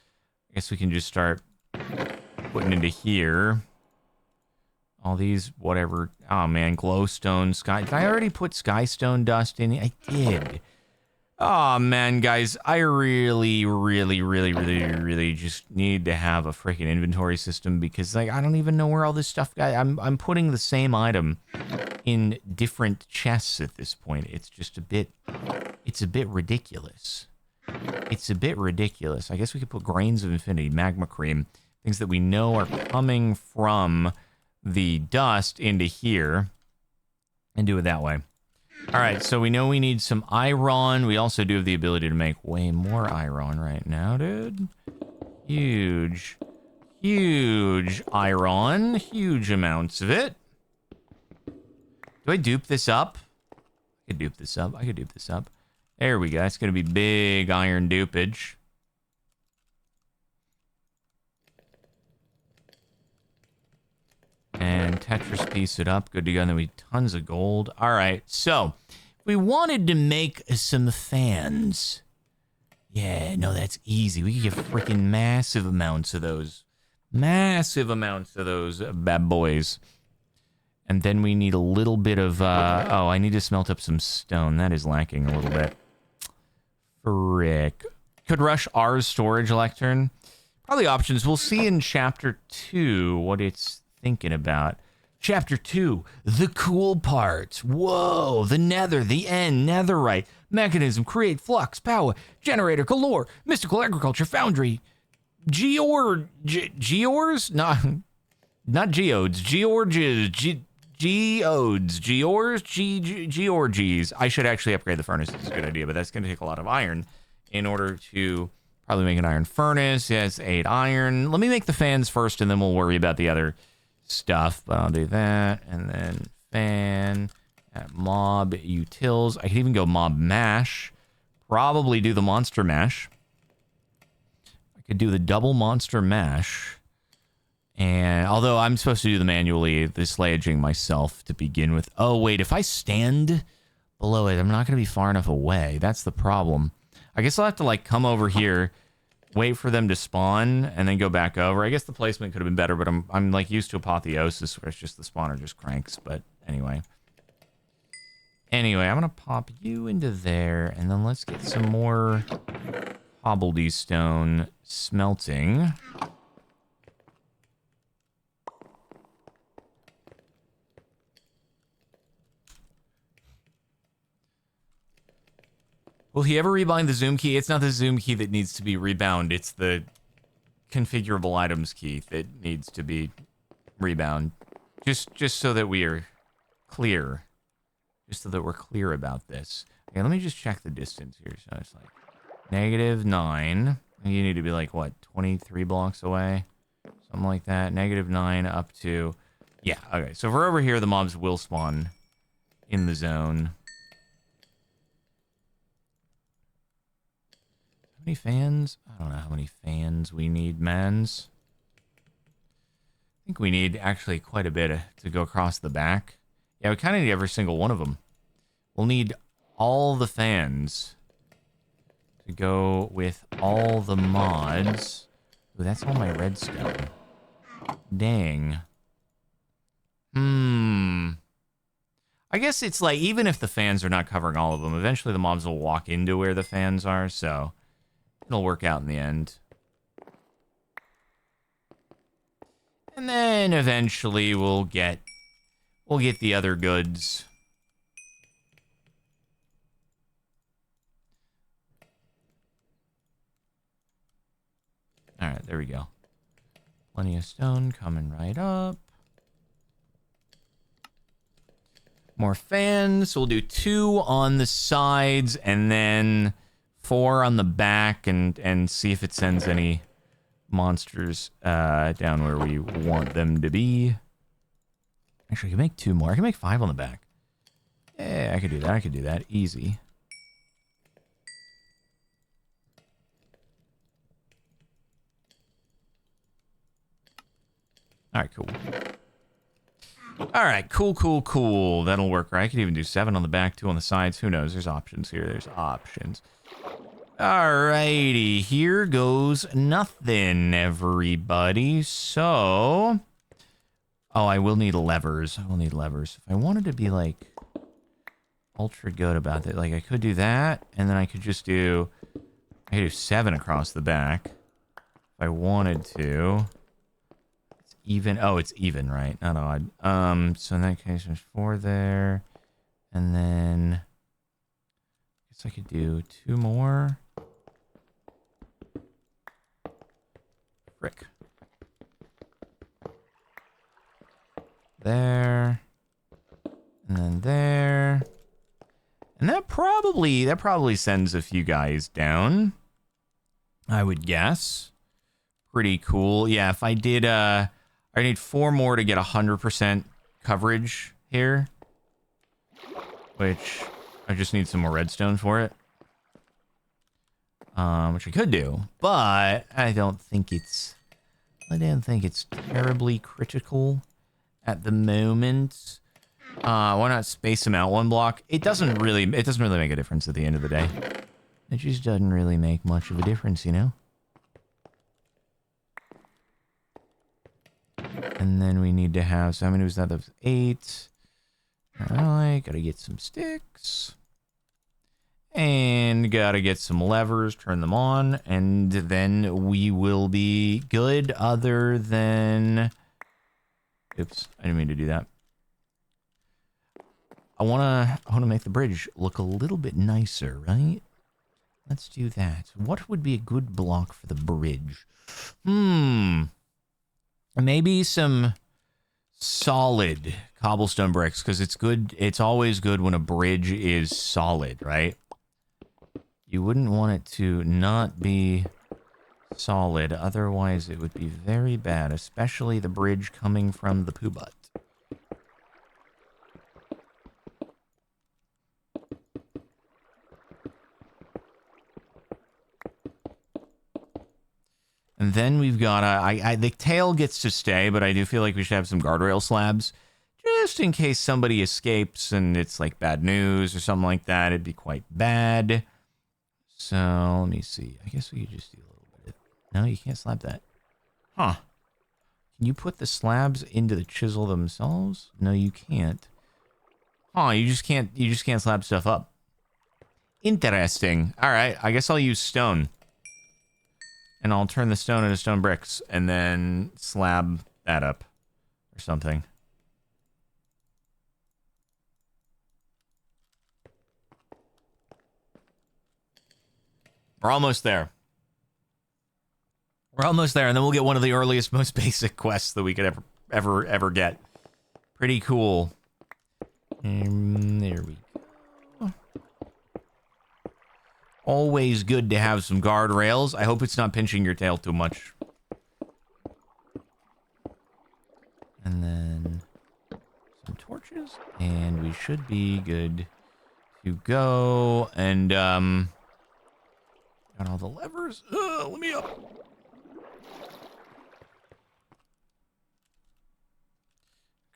I guess we can just start putting into here. All these, whatever. Oh, man, glowstone, sky. Did I already put skystone dust in? I did. Oh, man, guys, I really just need to have a freaking inventory system because, like, I don't even know where all this stuff... I'm putting the same item in different chests at this point. It's just a bit... It's a bit ridiculous. It's a bit ridiculous. I guess we could put grains of infinity, magma cream, things that we know are coming from the dust into here, and do it that way. All right, so we know we need some iron. We also do have the ability to make way more iron right now, dude. Huge iron. Huge amounts of it. Do I dupe this up? I could dupe this up. There we go. It's going to be big iron dupage. And Tetris piece it up. Good to go. And then we tons of gold. All right. So we wanted to make some fans. Yeah, no, that's easy. We can get freaking massive amounts of those. Massive amounts of those bad boys. And then we need a little bit of, oh, I need to smelt up some stone. That is lacking a little bit. Frick. Could rush R's storage lectern. Probably options. We'll see in Chapter 2 what it's thinking about. Chapter 2, the cool parts. Whoa, the nether, the end, netherite, mechanism, create, flux, power, generator, galore, mystical agriculture, foundry, geors? Not geodes, georges, georges. I should actually upgrade the furnace. It's a good idea, but that's going to take a lot of iron in order to probably make an iron furnace. Yes, 8 iron. Let me make the fans first, and then we'll worry about the other stuff. But I'll do that, and then fan, mob utils. I can even go mob mash. Probably do the monster mash. I could do the double monster mash. And although I'm supposed to do the manually, the slayaging myself to begin with. Oh, wait, if I stand below it, I'm not going to be far enough away. That's the problem. I guess I'll have to, like, come over here, wait for them to spawn, and then go back over. I guess the placement could have been better, but I'm like, used to Apotheosis, where it's just the spawner just cranks. But anyway. Anyway, I'm going to pop you into there, and then let's get some more cobblestone smelting. Will he ever rebind the zoom key? It's not the zoom key that needs to be rebound. It's the configurable items key that needs to be rebound. Just so that we are clear. Just so that we're clear about this. Okay, let me just check the distance here. So it's like -9. You need to be like, what, 23 blocks away? Something like that. -9 up to... Yeah, okay. So if we're over here, the mobs will spawn in the zone. How many fans? I don't know how many fans we need, mans. I think we need actually quite a bit to go across the back. Yeah, we kind of need every single one of them. We'll need all the fans to go with all the mods. Ooh, that's all my redstone. Dang. I guess it's like, even if the fans are not covering all of them, eventually the mobs will walk into where the fans are, so it'll work out in the end. And then eventually we'll get the other goods. All right, there we go. Plenty of stone coming right up. More fans. We'll do 2 on the sides and then 4 on the back and see if it sends any monsters down where we want them to be. Actually, I can make 2 more. I can make 5 on the back. Yeah, I could do that. I could do that. Easy. All right, cool. All right, cool. That'll work, right? I could even do 7 on the back, 2 on the sides. Who knows? There's options here. There's options. Alrighty, here goes nothing, everybody. So, oh, I will need levers. If I wanted to be, like, ultra good about it, like, I could do that, and then I could just do, I could do 7 across the back. If I wanted to. It's even. Oh, it's even, right? Not odd. So in that case, there's 4 there. And then I guess I could do 2 more. Frick. There. And then there. And that probably sends a few guys down, I would guess. Pretty cool. Yeah, if I did, I need 4 more to get 100% coverage here. Which, I just need some more redstone for it. Which I could do, but I don't think it's terribly critical at the moment. Why not space them out 1 block? It doesn't really make a difference at the end of the day. It just doesn't really make much of a difference, you know? And then we need to have, so how many was that? That was 8. Alright, gotta get some sticks. And gotta get some levers, turn them on, and then we will be good other than... Oops, I didn't mean to do that. I wanna make the bridge look a little bit nicer, right? Let's do that. What would be a good block for the bridge? Maybe some solid cobblestone bricks, because it's good. It's always good when a bridge is solid, right? You wouldn't want it to not be solid, otherwise it would be very bad, especially the bridge coming from the poo butt. And then we've got the tail gets to stay, but I do feel like we should have some guardrail slabs just in case somebody escapes and it's like bad news or something like that. It'd be quite bad. So let me see. I guess we could just do a little bit. No, you can't slab that. Huh. Can you put the slabs into the chisel themselves? No, you can't. Huh, you just can't slab stuff up. Interesting. All right, I guess I'll use stone. And I'll turn the stone into stone bricks and then slab that up or something. We're almost there. We're almost there, and then we'll get one of the earliest, most basic quests that we could ever get. Pretty cool. There we go. Always good to have some guardrails. I hope it's not pinching your tail too much. And then some torches, and we should be good to go. And got all the levers. Let me up.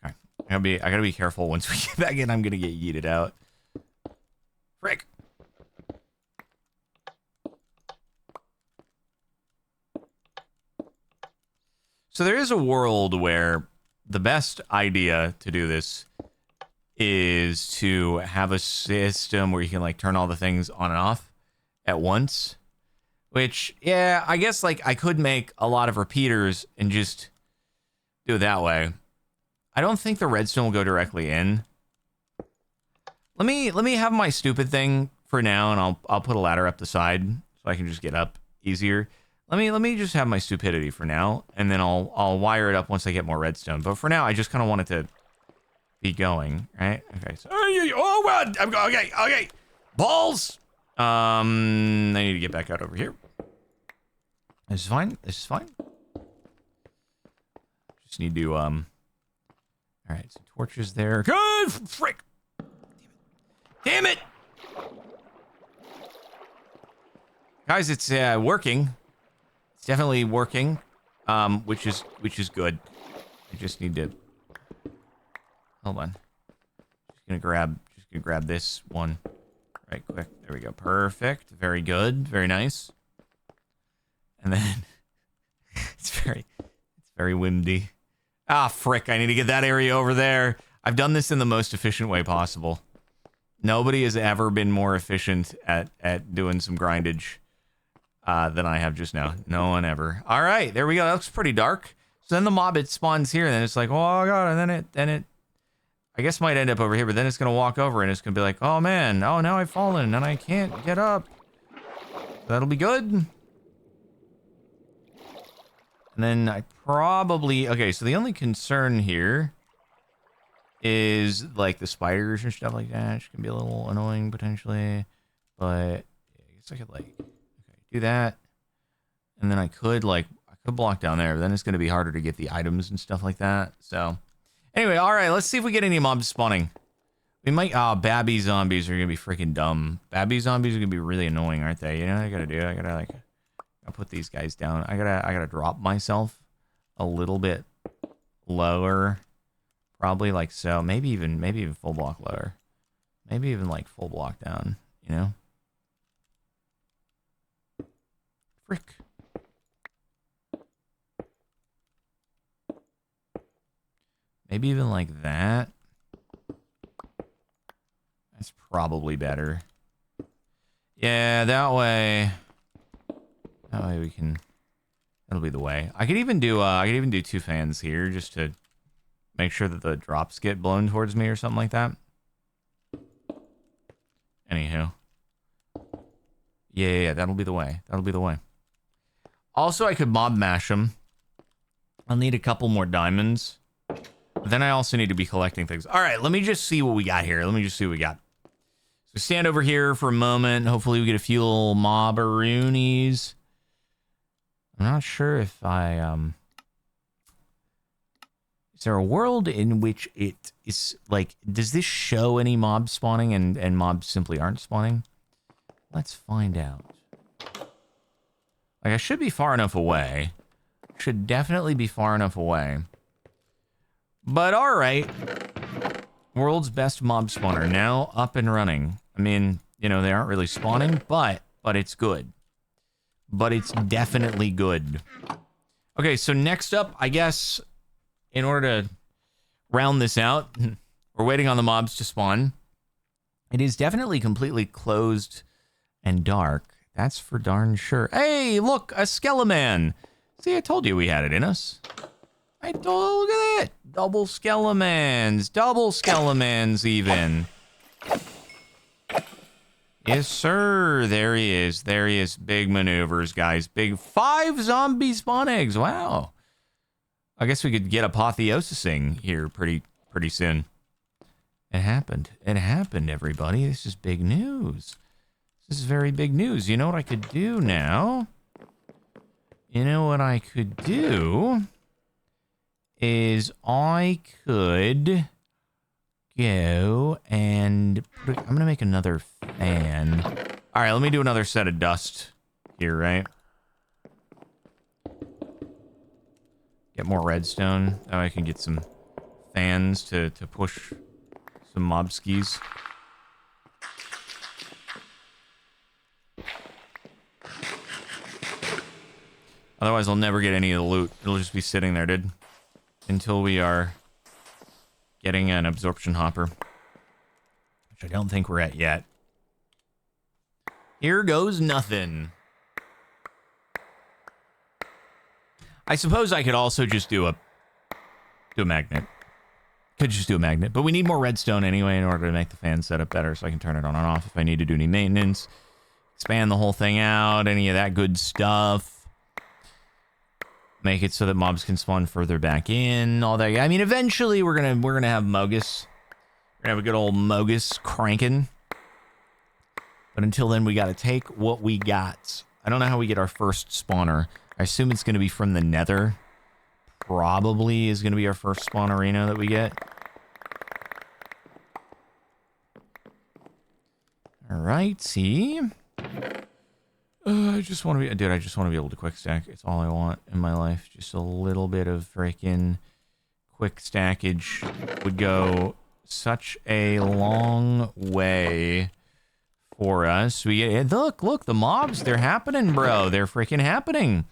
Okay, I gotta be careful. Once we get back in, I'm gonna get yeeted out. Frick. So there is a world where the best idea to do this is to have a system where you can like turn all the things on and off at once. Which, yeah, I guess like I could make a lot of repeaters and just do it that way. I don't think the redstone will go directly in. Let me have my stupid thing for now, and I'll put a ladder up the side so I can just get up easier. Let me just have my stupidity for now, and then I'll wire it up once I get more redstone. But for now, I just kind of want it to be going, right? Okay. So, oh God! Okay. Balls. I need to get back out over here. This is fine. This is fine. Just need to All right. So torches there. Good frick. Damn it. Guys, it's working. It's definitely working, which is good. I just need to hold on. Just gonna grab this one right quick. There we go. Perfect. Very good. Very nice. And then it's very windy. Ah, frick! I need to get that area over there. I've done this in the most efficient way possible. Nobody has ever been more efficient at doing some grindage than I have just now. No one ever. All right, there we go. That looks pretty dark. So then the mob, it spawns here, and then it's like, oh God, and then it I guess might end up over here, but then it's gonna walk over and it's gonna be like, oh man, oh now I've fallen and I can't get up. That'll be good. And then I probably, okay, so the only concern here is like the spiders and stuff like that. Which can be a little annoying potentially, but I guess I could like, okay, do that. And then I could block down there, but then it's going to be harder to get the items and stuff like that. So anyway, all right, let's see if we get any mobs spawning. We might, babby zombies are going to be freaking dumb. Babby zombies are going to be really annoying, aren't they? You know what I got to do? I got to like, I'll put these guys down. I gotta drop myself a little bit lower, probably like so. Maybe even full block lower. Maybe even like full block down. You know. Frick. Maybe even like that. That's probably better. Yeah, that way we can. That'll be the way. I could even do 2 fans here just to make sure that the drops get blown towards me or something like that. Anywho. Yeah, that'll be the way. That'll be the way. Also, I could mob mash them. I'll need a couple more diamonds. But then I also need to be collecting things. All right, let me just see what we got here. Let me just see what we got. So stand over here for a moment. Hopefully we get a few little mobberoonies. I'm not sure if is there a world in which it is, like, does this show any mobs spawning and mobs simply aren't spawning? Let's find out. Like, I should be far enough away. Should definitely be far enough away. But alright. World's best mob spawner now up and running. I mean, you know, they aren't really spawning, but it's good. But it's definitely good. Okay, so next up, I guess, in order to round this out, we're waiting on the mobs to spawn. It is definitely completely closed and dark. That's for darn sure. Hey, look, a Skeleman. See, I told you we had it in us. Look at that. Double Skelemans. Double Skelemans, even. Yes, sir. There he is. There he is. Big maneuvers, guys. Big 5 zombie spawn eggs. Wow. I guess we could get apotheosising here pretty soon. It happened. It happened, everybody. This is big news. This is very big news. You know what I could do now? You know what I could do is I could go and I'm going to make another fan. All right, let me do another set of dust here, right? Get more redstone. That way I can get some fans to push some mob skis. Otherwise, I'll never get any of the loot. It'll just be sitting there, dude. Until we are getting an absorption hopper. Which I don't think we're at yet. Here goes nothing. I suppose I could also just do a magnet. Could just do a magnet. But we need more redstone anyway in order to make the fan setup better so I can turn it on and off if I need to do any maintenance. Expand the whole thing out, any of that good stuff. Make it so that mobs can spawn further back in, all that. I mean, eventually we're gonna have Mogus. We're gonna have a good old Mogus cranking. But until then, we gotta take what we got. I don't know how we get our first spawner. I assume it's gonna be from the Nether. Probably is gonna be our first spawn arena that we get. All right, see. I just want to be, dude, I just want to be able to quick stack. It's all I want in my life. Just a little bit of freaking quick stackage would go such a long way for us. Look, the mobs, they're happening, bro. They're freaking happening.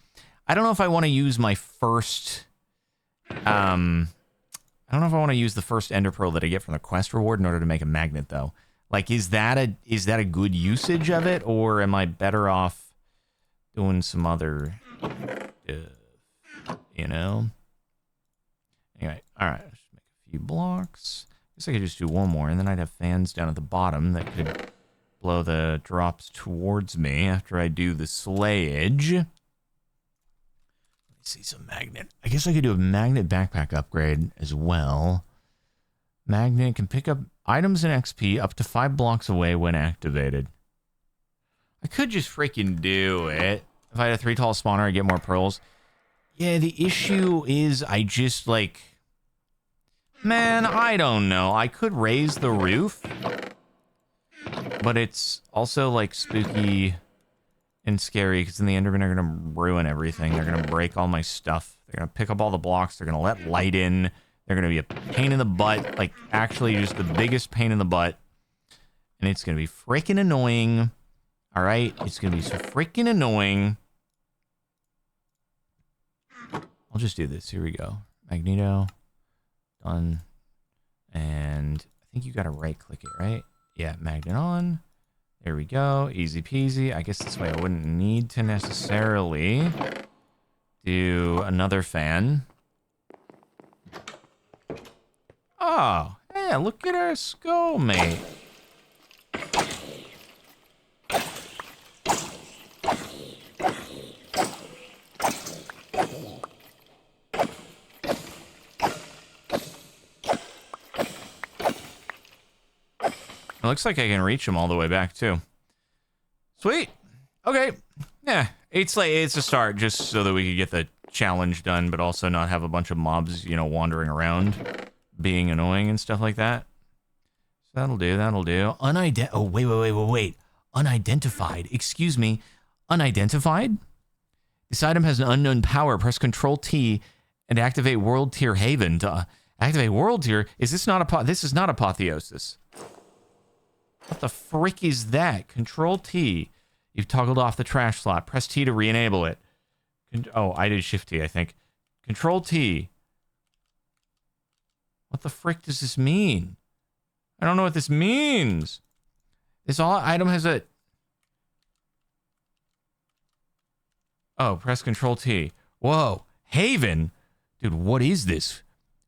I don't know if I want to use my first, I don't know if I want to use the first ender pearl that I get from the quest reward in order to make a magnet, though. Like, is that a good usage of it, or am I better off doing some other stuff, you know? Anyway, all right, let's make a few blocks. I guess I could just do one more, and then I'd have fans down at the bottom that could blow the drops towards me after I do the slayage. Let me see some magnet. I guess I could do a magnet backpack upgrade as well. Magnet can pick up items and XP up to 5 blocks away when activated. I could just freaking do it. If I had a 3 tall spawner, I'd get more pearls. Yeah, the issue is I just, like... Man, I don't know. I could raise the roof. But it's also, like, spooky and scary, because then the Endermen are going to ruin everything. They're going to break all my stuff. They're going to pick up all the blocks. They're going to let light in. They're going to be a pain in the butt. Like, actually, just the biggest pain in the butt. And it's going to be freaking annoying. All right? It's going to be so freaking annoying. I'll just do this. Here we go. Magneto. Done. And I think you got to right click it, right? Yeah, magnet on. There we go. Easy peasy. I guess this way I wouldn't need to necessarily do another fan. Oh, yeah, look at us go, mate. It looks like I can reach them all the way back, too. Sweet. Okay. Yeah, it's a start just so that we could get the challenge done, but also not have a bunch of mobs, you know, wandering around, being annoying and stuff like that. So that'll do, that'll do. Oh, wait. Unidentified. Excuse me. Unidentified? This item has an unknown power. Press Control T and activate World Tier Haven. To activate World Tier? Is this not this is not Apotheosis. What the frick is that? Control T. You've toggled off the trash slot. Press T to re-enable it. Oh, I did Shift T, I think. Control T. What the frick does this mean? I don't know what this means. This item has a... Oh, press Control T. Whoa. Haven? Dude, what is this?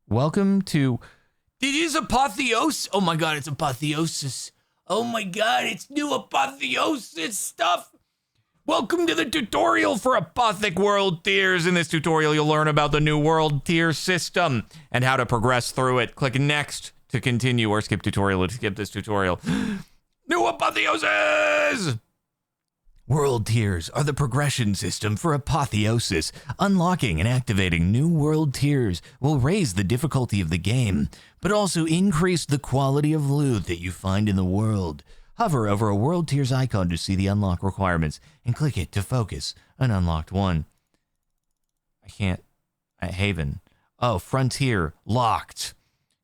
Welcome to... It is Apotheosis. Oh my god, it's Apotheosis. Oh my god, it's new Apotheosis stuff. Welcome to the tutorial for Apothic World Tiers. In this tutorial, you'll learn about the new World Tier system and how to progress through it. Click Next to continue, or skip tutorial to skip this tutorial. New Apotheosis! World Tiers are the progression system for Apotheosis. Unlocking and activating new World Tiers will raise the difficulty of the game, but also increase the quality of loot that you find in the world. Hover over a World Tiers icon to see the unlock requirements, and click it to focus an unlocked one. I can't... Haven. Oh, Frontier. Locked.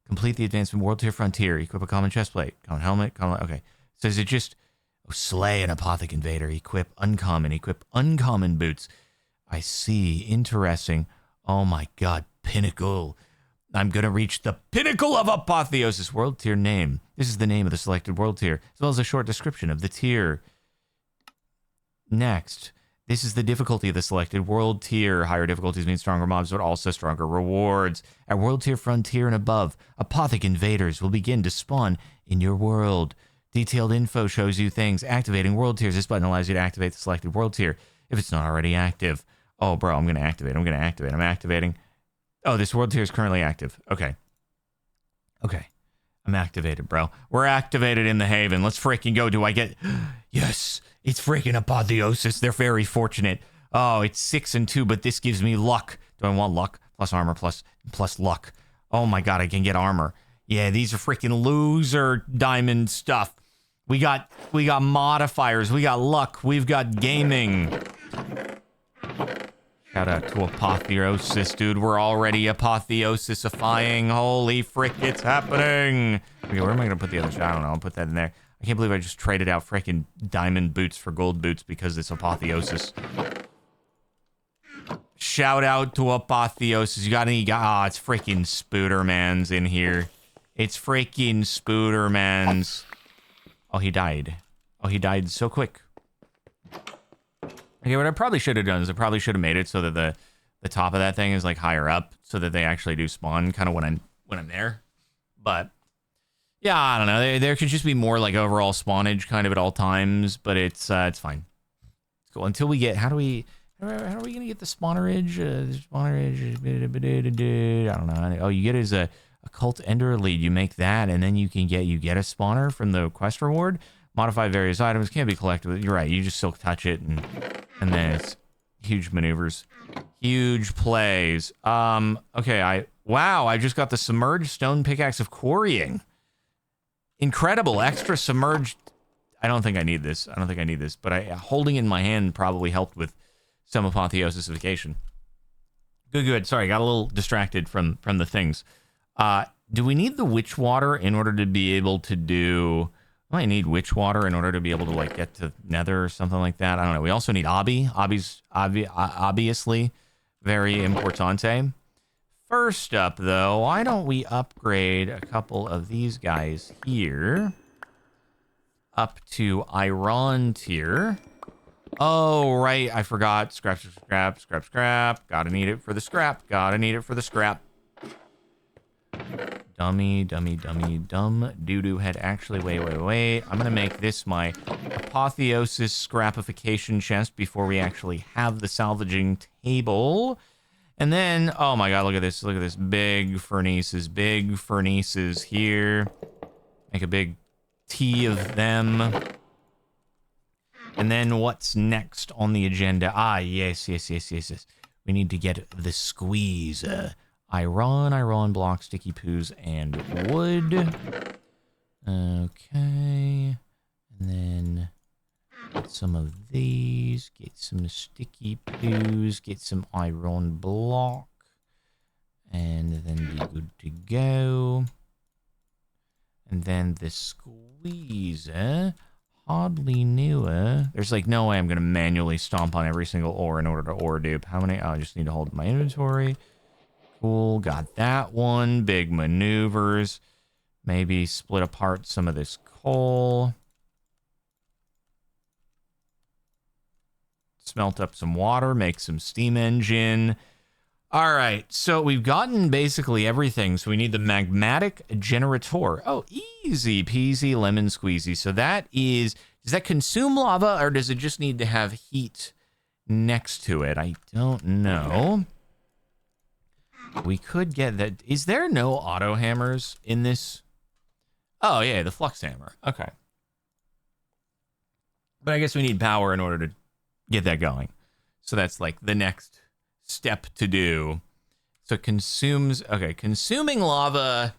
Complete the advancement World Tier Frontier. Equip a common chestplate. Common helmet. Common... Okay. So is it just... Oh, slay an Apothic Invader. Equip uncommon. Equip uncommon boots. I see. Interesting. Oh my god. Pinnacle. I'm going to reach the pinnacle of Apotheosis. World Tier name. This is the name of the selected World Tier, as well as a short description of the tier. Next. This is the difficulty of the selected World Tier. Higher difficulties mean stronger mobs, but also stronger rewards. At World Tier Frontier and above, Apothic Invaders will begin to spawn in your world. Detailed info shows you things. Activating World Tiers. This button allows you to activate the selected World Tier if it's not already active. Oh, bro, I'm going to activate. I'm activating. Oh, this World Tier is currently active. Okay. I'm activated, bro. We're activated in the Haven. Let's freaking go. Do I get... Yes, it's freaking Apotheosis. They're very fortunate. Oh, it's 6 and 2, but this gives me luck. Do I want luck? Plus armor, plus luck. Oh my god, I can get armor. Yeah, these are freaking loser diamond stuff. We got modifiers. We got luck. We've got gaming. Shout out to Apotheosis, dude. We're already Apotheosifying. Holy frick, it's happening. Okay, where am I going to put the other shot? I don't know. I'll put that in there. I can't believe I just traded out freaking diamond boots for gold boots because it's Apotheosis. Shout out to Apotheosis. You got any... Ah, it's freaking Spooderman's in here. It's freaking Spooderman's. Oh, he died. Oh, he died so quick. Okay, what I probably should have done is I probably should have made it so that the top of that thing is like higher up, so that they actually do spawn kind of when I'm there. But yeah, I don't know. There could just be more like overall spawnage kind of at all times, but it's fine. It's cool until we get. How are we gonna get the spawnerage? I don't know. Oh, you get it as a cult ender lead. You make that, and then you get a spawner from the quest reward. Modify various items, can't be collected. You're right, you just silk touch it, and then it's huge maneuvers. Huge plays. Okay, I just got the submerged stone pickaxe of quarrying. Incredible, extra submerged. I don't think I need this, but holding it in my hand probably helped with some apotheosification. Good. Sorry, got a little distracted from the things. Do we need the witch water in order to be able to do... I might need witch water in order to be able to like get to nether or something like that. I don't know. We also need obviously. Very importante. First up, though, why don't we upgrade a couple of these guys here up to Iron tier. Oh, right, I forgot. Scrap, scrap, scrap, scrap. Gotta need it for the scrap. Gotta need it for the scrap. Dummy, dummy, dummy, dumb doo-doo head. Actually, wait. I'm gonna make this my Apotheosis scrapification chest before we actually have the salvaging table. And then, oh my god, look at this. Look at this. Big furnaces here. Make a big T of them. And then what's next on the agenda? Ah, yes. We need to get the squeeze. Iron block, sticky poos, and wood. Okay. And then get some of these. Get some sticky poos. Get some iron block. And then be good to go. And then the squeezer. Hardly newer. There's like no way I'm going to manually stomp on every single ore in order to ore dupe. How many? Oh, I just need to hold my inventory. Cool. Got that one. Big maneuvers. Maybe split apart some of this coal. Smelt up some water. Make some steam engine. All right, so we've gotten basically everything. So we need the magmatic generator. Oh, easy peasy lemon squeezy. So that is, does that consume lava or does it just need to have heat next to it? I don't know. We could get that. Is there no auto hammers in this? Oh, yeah, the flux hammer. Okay. But I guess we need power in order to get that going. So that's like the next step to do. So consumes, okay, consuming lava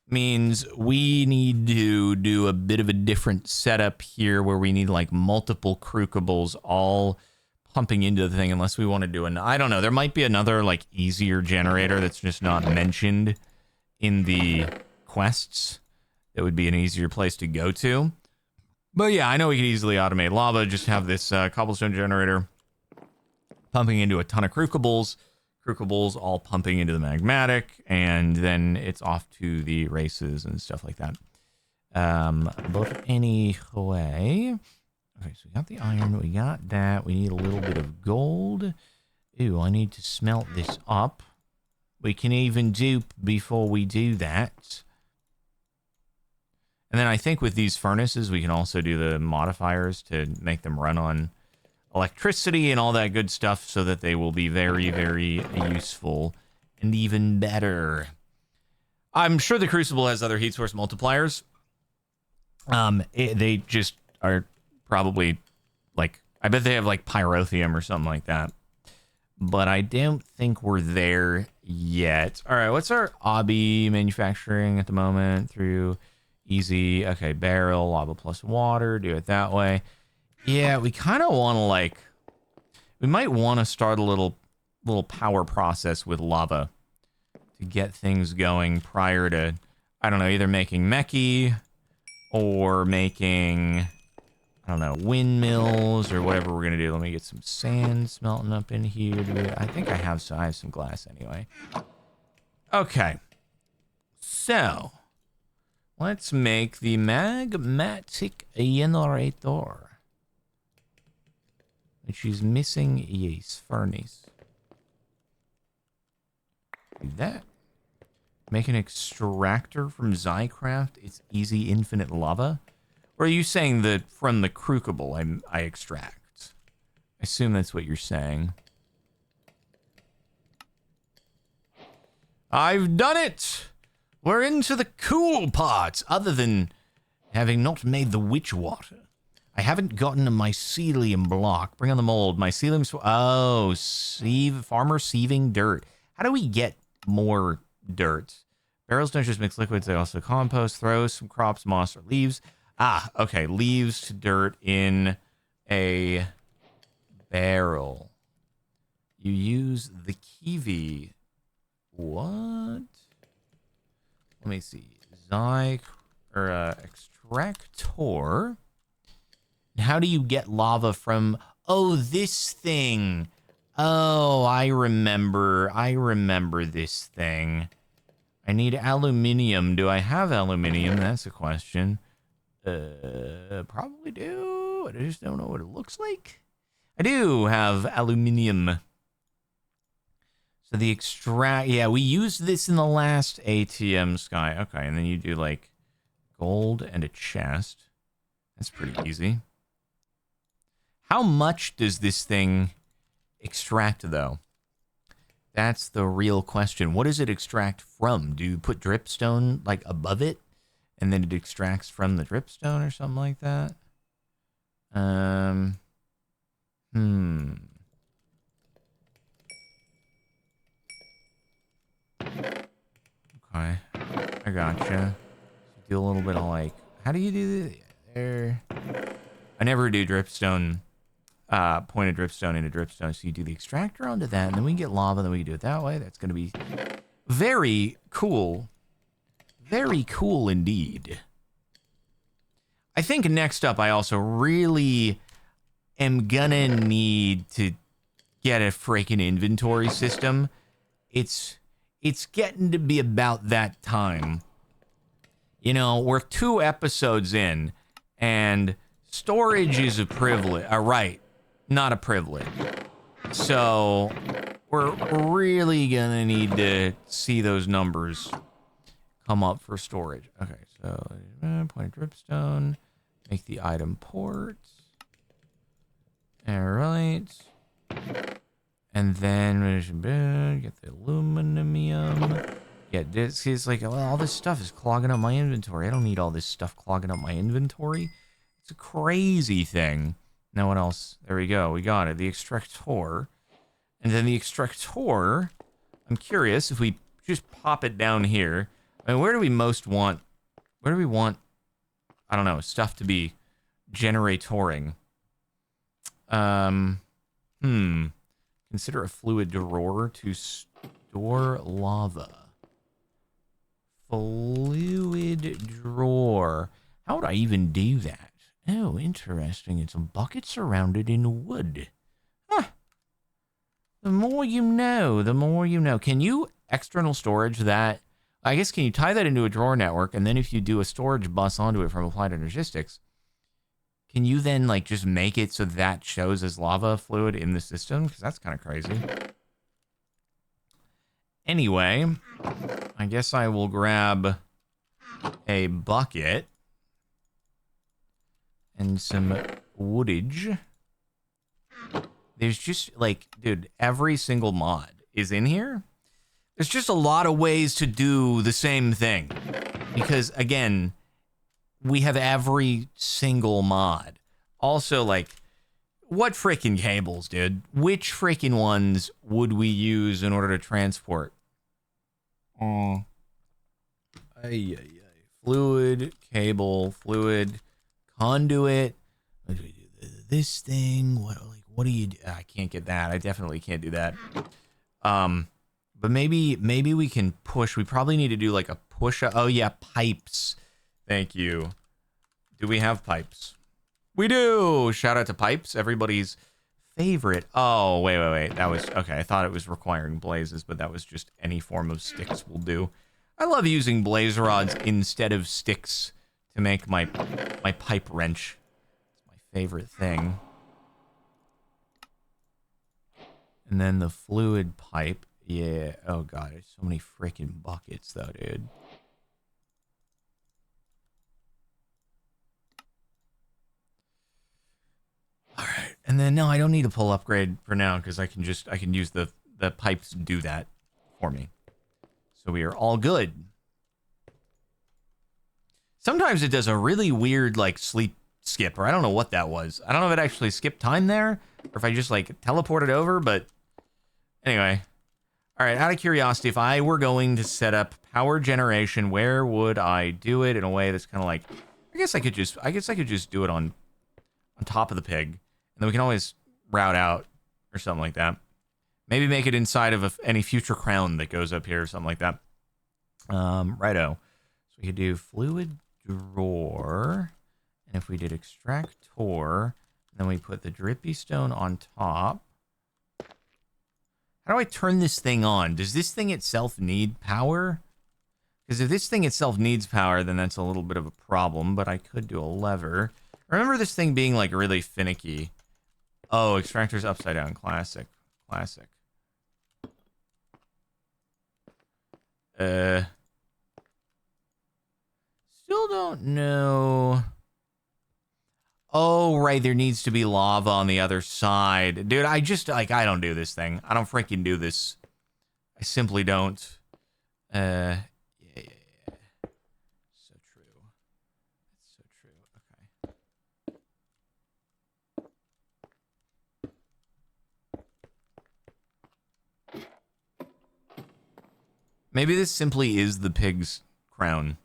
means we need to do a bit of a different setup here where we need like multiple crucibles all pumping into the thing, unless we want to do I don't know, there might be another like easier generator that's just not mentioned in the quests that would be an easier place to go to. But yeah, I know we could easily automate lava, just have this cobblestone generator pumping into a ton of crucibles all pumping into the magmatic, and then it's off to the races and stuff like that. But anyway, okay, so we got the iron, we got that, we need a little bit of gold. Ooh, I need to smelt this up. We can even dupe before we do that. And then I think with these furnaces, we can also do the modifiers to make them run on electricity and all that good stuff so that they will be very, very useful and even better. I'm sure the Crucible has other heat source multipliers. They just are probably like, I bet they have like pyrotheum or something like that. But I don't think we're there yet. All right, what's our obby manufacturing at the moment? Through easy, okay, barrel, lava plus water, do it that way. Yeah, we kind of want to like, we might want to start a little power process with lava to get things going prior to, I don't know, either making mechie or making, I don't know, windmills or whatever we're going to do. Let me get some sand smelting up in here. I think I have some glass anyway. Okay. So, let's make the magmatic generator. Which is missing, yes, furnace. Do that. Make an extractor from Zycraft. It's easy infinite lava. Or are you saying that from the crucible I extract? I assume that's what you're saying. I've done it! We're into the cool parts, other than having not made the witch water. I haven't gotten a mycelium block. Bring on the mold. Mycelium... Oh, farmer sieving dirt. How do we get more dirt? Barrels don't just mix liquids. They also compost. Throw some crops, moss, or leaves. Ah, okay. Leaves to dirt in a barrel. You use the kiwi. What? Let me see. Extractor. How do you get lava from... Oh, this thing. Oh, I remember this thing. I need aluminium. Do I have aluminium? That's a question. Probably do. I just don't know what it looks like. I do have aluminium. So the extract, yeah, we used this in the last ATM, Sky. Okay, and then you do like gold and a chest. That's pretty easy. How much does this thing extract, though? That's the real question. What does it extract from? Do you put dripstone like above it, and then it extracts from the dripstone or something like that? Okay, I gotcha. So do a little bit of like, how do you do this? There. I never do dripstone, pointed dripstone into dripstone. So you do the extractor onto that, and then we can get lava, and then we can do it that way. That's going to be very cool. Very cool indeed. I think next up, I also really am gonna need to get a freaking inventory system. It's getting to be about that time. You know, we're 2 episodes in, and storage is a privilege. Right, not a privilege. So we're really gonna need to see those numbers come up for storage. Okay, so point dripstone, make the item ports. All right. And then get the aluminum. Yeah, this is like, well, all this stuff is clogging up my inventory. I don't need all this stuff clogging up my inventory. It's a crazy thing. Now what else? There we go. We got it. The extractor. And then the extractor, I'm curious if we just pop it down here. I mean, where do we most want, where do we want, I don't know, stuff to be generatoring? Consider a fluid drawer to store lava. Fluid drawer. How would I even do that? Oh, interesting. It's a bucket surrounded in wood. Huh. The more you know, the more you know. Can you external storage that? I guess, can you tie that into a drawer network, and then if you do a storage bus onto it from Applied Energistics, can you then, like, just make it so that shows as lava fluid in the system? Because that's kind of crazy. Anyway, I guess I will grab a bucket and some woodage. There's just, like, dude, every single mod is in here. There's just a lot of ways to do the same thing. Because, again, we have every single mod. Also, like, what freaking cables, dude? Which freaking ones would we use in order to transport? Fluid, cable, fluid, conduit. This thing, what do you do? I can't get that. I definitely can't do that. But maybe we can push. We probably need to do like a push. Oh yeah, pipes. Thank you. Do we have pipes? We do. Shout out to pipes, everybody's favorite. Oh, wait. That was okay. I thought it was requiring blazes, but that was just any form of sticks will do. I love using blaze rods instead of sticks to make my pipe wrench. It's my favorite thing. And then the fluid pipe. Yeah. Oh god, there's so many freaking buckets though, dude. All right. And then no, I don't need a pull upgrade for now because I can use the pipes to do that for me. So we are all good. Sometimes it does a really weird like sleep skip, or I don't know what that was. I don't know if it actually skipped time there or if I just like teleported over, but anyway. All right, out of curiosity, if I were going to set up power generation, where would I do it in a way that's kind of like, I guess I could just do it on top of the pig, and then we can always route out or something like that. Maybe make it inside of any future crown that goes up here or something like that. Righto. So we could do fluid drawer, and if we did extractor, then we put the drippy stone on top. How do I turn this thing on? Does this thing itself need power? Because if this thing itself needs power, then that's a little bit of a problem, but I could do a lever. I remember this thing being, like, really finicky. Oh, extractor's upside down. Classic. Classic. Still don't know. Oh, right, there needs to be lava on the other side. Dude, I just, like, I don't do this thing. I don't freaking do this. I simply don't. Yeah. So true. That's so true. Okay. Maybe this simply is the pig's crown.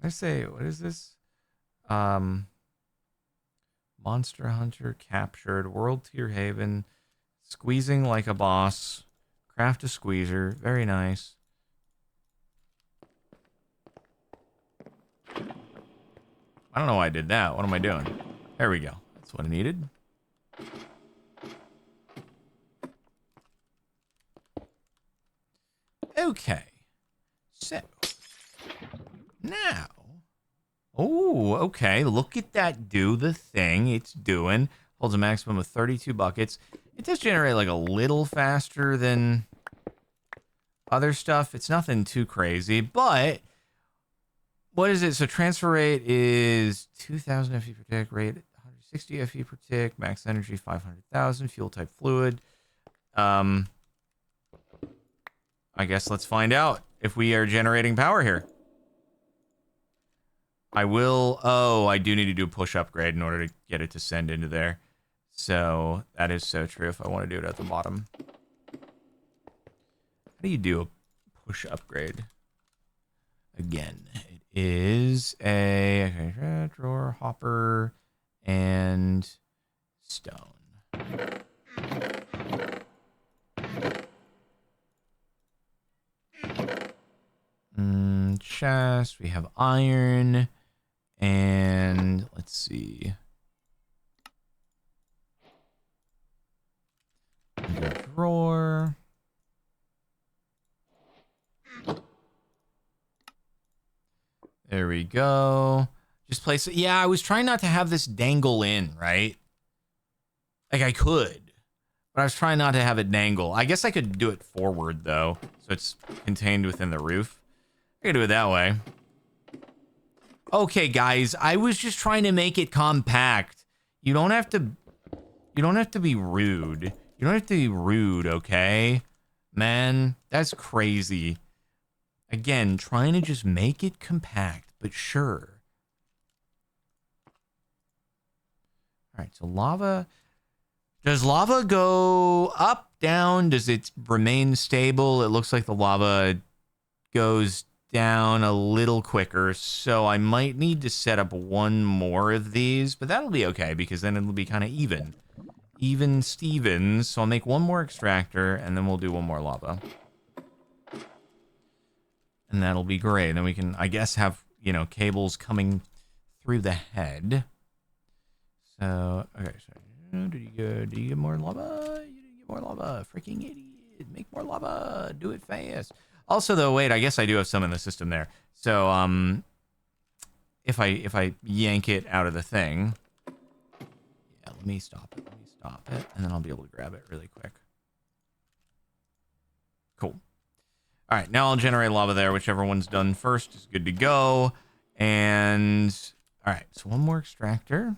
I say, what is this? Monster Hunter captured, World Tier Haven, squeezing like a boss, craft a squeezer, very nice. I don't know why I did that. What am I doing? There we go. That's what I needed. Okay. So, now. Oh, okay. Look at that do the thing it's doing. Holds a maximum of 32 buckets. It does generate like a little faster than other stuff. It's nothing too crazy, but what is it? So transfer rate is 2,000 FE per tick, rate 160 FE per tick, max energy 500,000, fuel type fluid. I guess let's find out if we are generating power here. I will. Oh, I do need to do a push upgrade in order to get it to send into there. So that is so true if I want to do it at the bottom. How do you do a push upgrade? Again, it is a drawer, hopper, and stone. Chest. We have iron. And let's see. Drawer. There we go. Just place it. Yeah, I was trying not to have this dangle in, right? Like I could, but I was trying not to have it dangle. I guess I could do it forward though, so it's contained within the roof. I could do it that way. Okay, guys, I was just trying to make it compact. You don't have to be rude. You don't have to be rude, okay? Man, that's crazy. Again, trying to just make it compact, but sure. All right, so lava. Does lava go up, down? Does it remain stable? It looks like the lava goes down a little quicker, so I might need to set up one more of these, but that'll be okay because then it'll be kind of even Stevens. So I'll make one more extractor and then we'll do one more lava, and that'll be great. Then we can, I guess, have, you know, cables coming through the head. So okay, so did you get more lava? You didn't get more lava, freaking idiot! Make more lava, do it fast. Also, though, wait, I guess I do have some in the system there. So, if I yank it out of the thing, yeah, let me stop it, and then I'll be able to grab it really quick. Cool. All right, now I'll generate lava there. Whichever one's done first is good to go. And, all right, so one more extractor.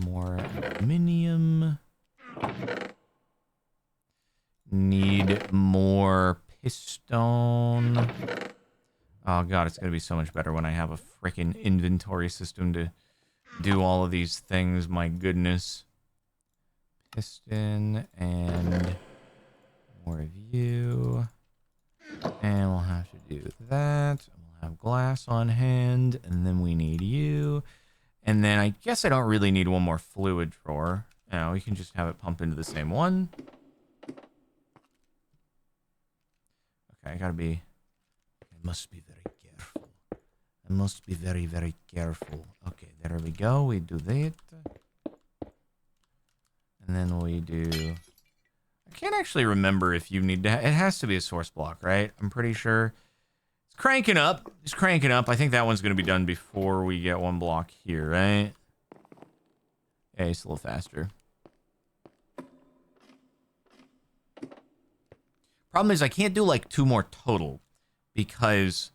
More aluminium. Need more piston. Oh god, it's gonna be so much better when I have a freaking inventory system to do all of these things. My goodness. Piston and more of you. And we'll have to do that. We'll have glass on hand, and then we need you. And then I guess I don't really need one more fluid drawer. No, we can just have it pump into the same one. Okay, I must be very careful. I I must be very, very careful. Okay, there we go. We do that. And then we do... I can't actually remember if you need to... It has to be a source block, right? I'm pretty sure. It's cranking up. It's cranking up. I think that one's going to be done before we get one block here, right? Yeah, it's a little faster. Problem is I can't do like 2 more total because...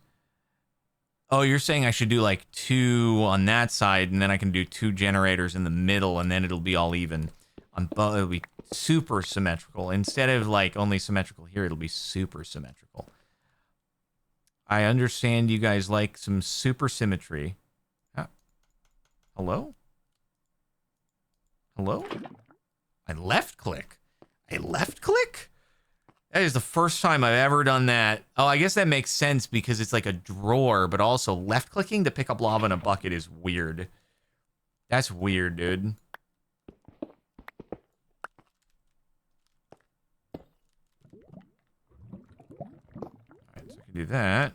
Oh, you're saying I should do like 2 on that side, and then I can do 2 generators in the middle, and then it'll be all even. On both, it'll be super symmetrical. Instead of like only symmetrical here, it'll be super symmetrical. I understand you guys like some super symmetry. Hello? Hello? I left click. I left click? That is the first time I've ever done that. Oh, I guess that makes sense because it's like a drawer, but also left-clicking to pick up lava in a bucket is weird. That's weird, dude. Alright, so I can do that.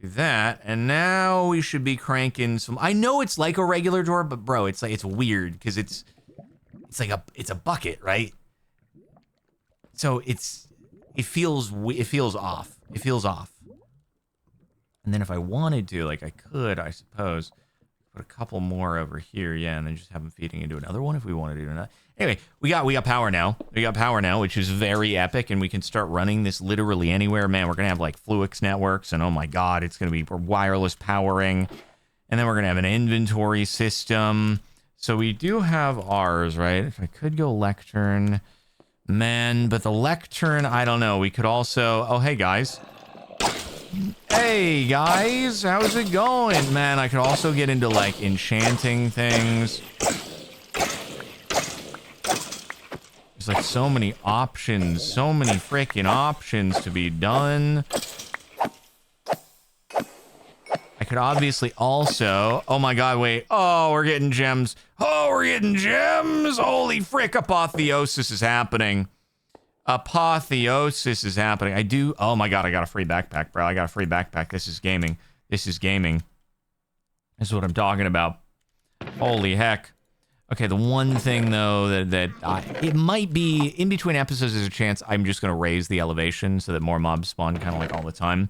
Do that, and now we should be cranking some... I know it's like a regular drawer, but bro, it's like it's weird because it's like it's a bucket, right? So it feels off. It feels off. And then if I wanted to, like I could, I suppose, put a couple more over here, yeah, and then just have them feeding into another one if we wanted to do another. Anyway, we got power now. We got power now, which is very epic, and we can start running this literally anywhere. Man, we're gonna have like Fluix networks, and oh my god, it's gonna be wireless powering, and then we're gonna have an inventory system. So we do have ours, right? If I could go lectern. Man, but the lectern, I don't know. We could also... Oh, hey, guys. Hey, guys. How's it going? Man, I could also get into, like, enchanting things. There's, like, so many options. So many freaking options to be done. I could obviously also... Oh, my God, wait. Oh, we're getting gems. Oh, we're getting gems! Holy frick, Apotheosis is happening. Apotheosis is happening. I do... Oh my god, I got a free backpack, bro. I got a free backpack. This is gaming. This is gaming. This is what I'm talking about. Holy heck. Okay, the one thing, though, that it might be... In between episodes, there's a chance I'm just going to raise the elevation so that more mobs spawn kind of like all the time.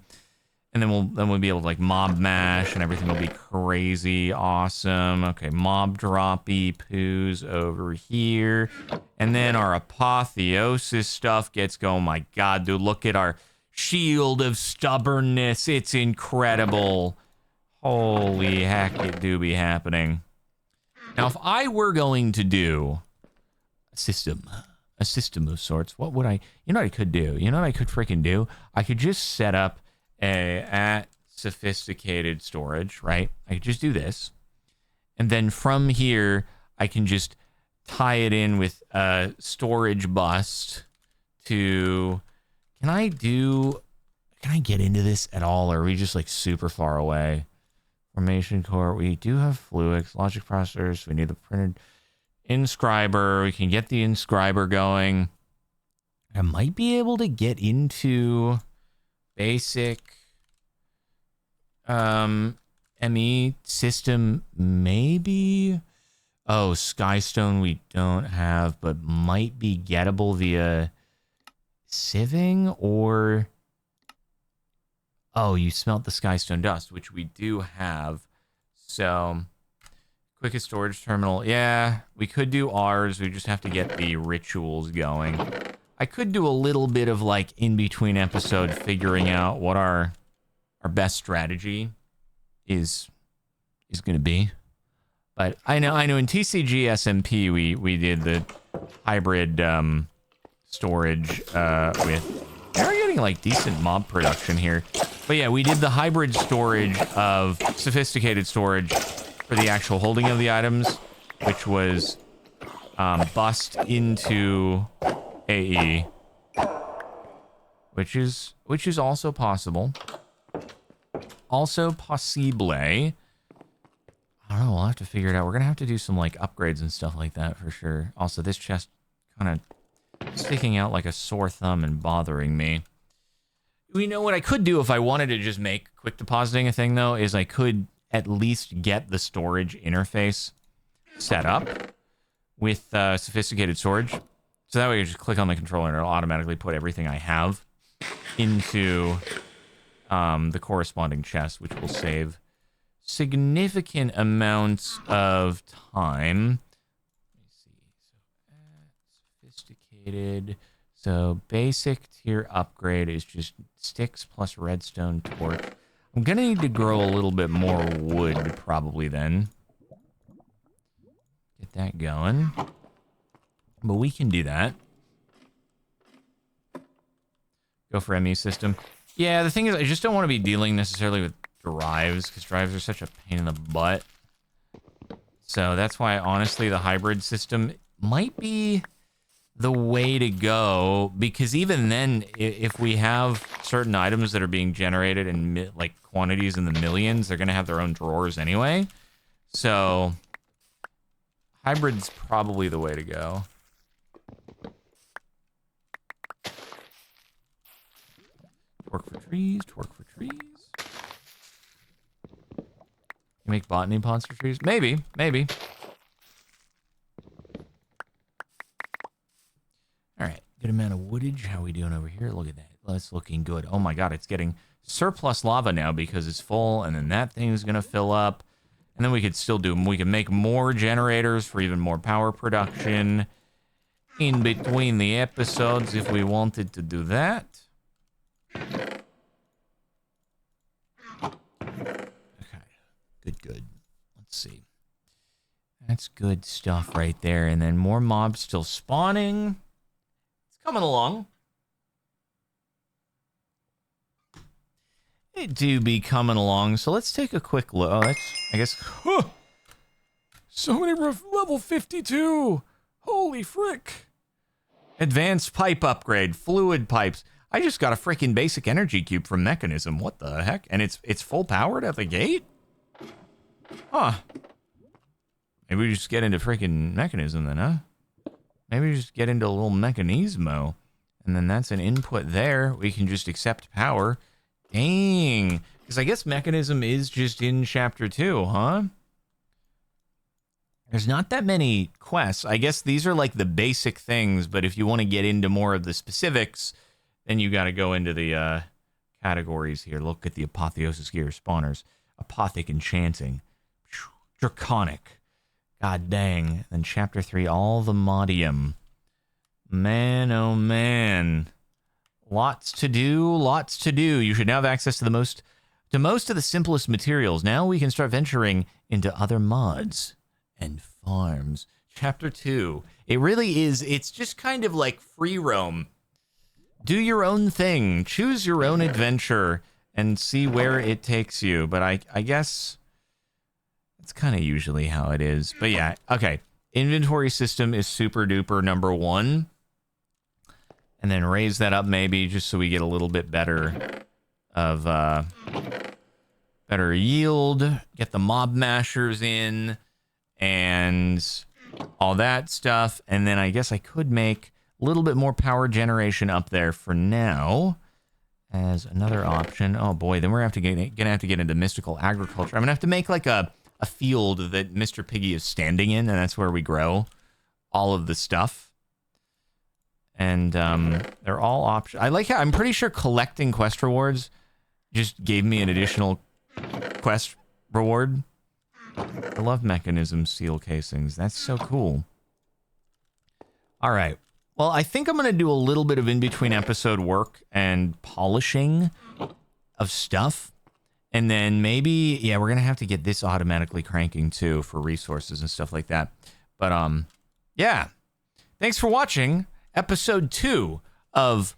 And then we'll be able to like mob mash and everything will be crazy awesome. Okay, mob droppy poos over here. And then our Apotheosis stuff gets going. Oh my god, dude, look at our shield of stubbornness. It's incredible. Holy heck, it do be happening. Now, if I were going to do a system of sorts, what would I... You know what I could do? You know what I could freaking do? I could just set up at sophisticated storage, right? I could just do this. And then from here, I can just tie it in with a storage bust to... Can I get into this at all? Or are we just like super far away? Formation core. We do have Fluix, logic processors. We need the printed inscriber. We can get the inscriber going. I might be able to get into... basic ME system, maybe. Oh, Skystone we don't have, but might be gettable via sieving or... Oh, you smelt the Skystone dust, which we do have. So, quickest storage terminal. Yeah, we could do ours. We just have to get the rituals going. I could do a little bit of like in between episode figuring out what our best strategy is going to be. But I know in TCG SMP we did the hybrid storage with... We're getting like decent mob production here. But yeah, we did the hybrid storage of sophisticated storage for the actual holding of the items, which was bust into AE, which is also possible. Also possible. I don't know, we'll have to figure it out. We're gonna have to do some like upgrades and stuff like that for sure. Also, this chest kind of sticking out like a sore thumb and bothering me. You know what I could do if I wanted to just make quick depositing a thing, though, is I could at least get the storage interface set up with sophisticated storage. So that way you just click on the controller and it'll automatically put everything I have into the corresponding chest, which will save significant amounts of time. Let me see. So sophisticated. So basic tier upgrade is just sticks plus redstone torch. I'm gonna need to grow a little bit more wood probably then. Get that going. But we can do that. Go for ME system. Yeah, the thing is, I just don't want to be dealing necessarily with drives, because drives are such a pain in the butt. So that's why, honestly, the hybrid system might be the way to go, because even then, if we have certain items that are being generated in like quantities in the millions, they're going to have their own drawers anyway. So hybrid's probably the way to go. Torque for trees, torque for trees. You make botany pods for trees? Maybe, maybe. All right, good amount of woodage. How are we doing over here? Look at that. That's looking good. Oh my god, it's getting surplus lava now because it's full, and then that thing is going to fill up. And then we could still do, we can make more generators for even more power production in between the episodes if we wanted to do that. Okay, good. Let's see. That's good stuff right there. And then more mobs still spawning. It's coming along. It do be coming along. So let's take a quick look. Oh, that's, I guess. Huh. So many level 52. Holy frick. Advanced pipe upgrade. Fluid pipes. I just got a freaking basic energy cube from Mechanism. What the heck? And it's full powered at the gate? Huh. Maybe we just get into freaking Mechanism then, huh? Maybe we just get into a little Mechanismo. And then that's an input there. We can just accept power. Dang. Because I guess Mechanism is just in Chapter 2, huh? There's not that many quests. I guess these are like the basic things, but if you want to get into more of the specifics, then you got to go into the categories here. Look at the Apotheosis gear spawners. Apothic enchanting. Draconic. God dang. Then Chapter 3, all the modium. Man, oh man. Lots to do, lots to do. You should now have access to most of the simplest materials. Now we can start venturing into other mods and farms. Chapter 2. It really is, it's just kind of like free roam. Do your own thing. Choose your own adventure and see where it takes you. But I guess that's kind of usually how it is. But yeah, okay. Inventory system is super duper number 1. And then raise that up maybe just so we get a little bit better of better yield. Get the mob mashers in and all that stuff. And then I guess I could make a little bit more power generation up there for now as another option. Oh boy, then we're gonna have to get into mystical agriculture. I'm gonna have to make like a field that Mr. Piggy is standing in, and that's where we grow all of the stuff. And they're all options. I like how I'm pretty sure collecting quest rewards just gave me an additional quest reward. I love Mechanism seal casings. That's so cool. All right. Well, I think I'm going to do a little bit of in-between episode work and polishing of stuff. And then maybe, yeah, we're going to have to get this automatically cranking too for resources and stuff like that. But yeah. Thanks for watching episode 2 of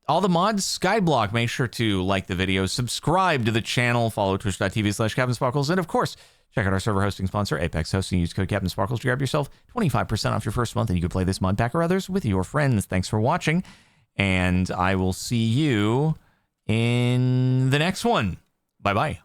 All the Mods Skyblock. Make sure to like the video, subscribe to the channel, follow twitch.tv/CaptainSparkles, and of course, check out our server hosting sponsor, Apex Hosting. Use code CaptainSparkles to grab yourself 25% off your first month, and you can play this mod pack or others with your friends. Thanks for watching, and I will see you in the next one. Bye-bye.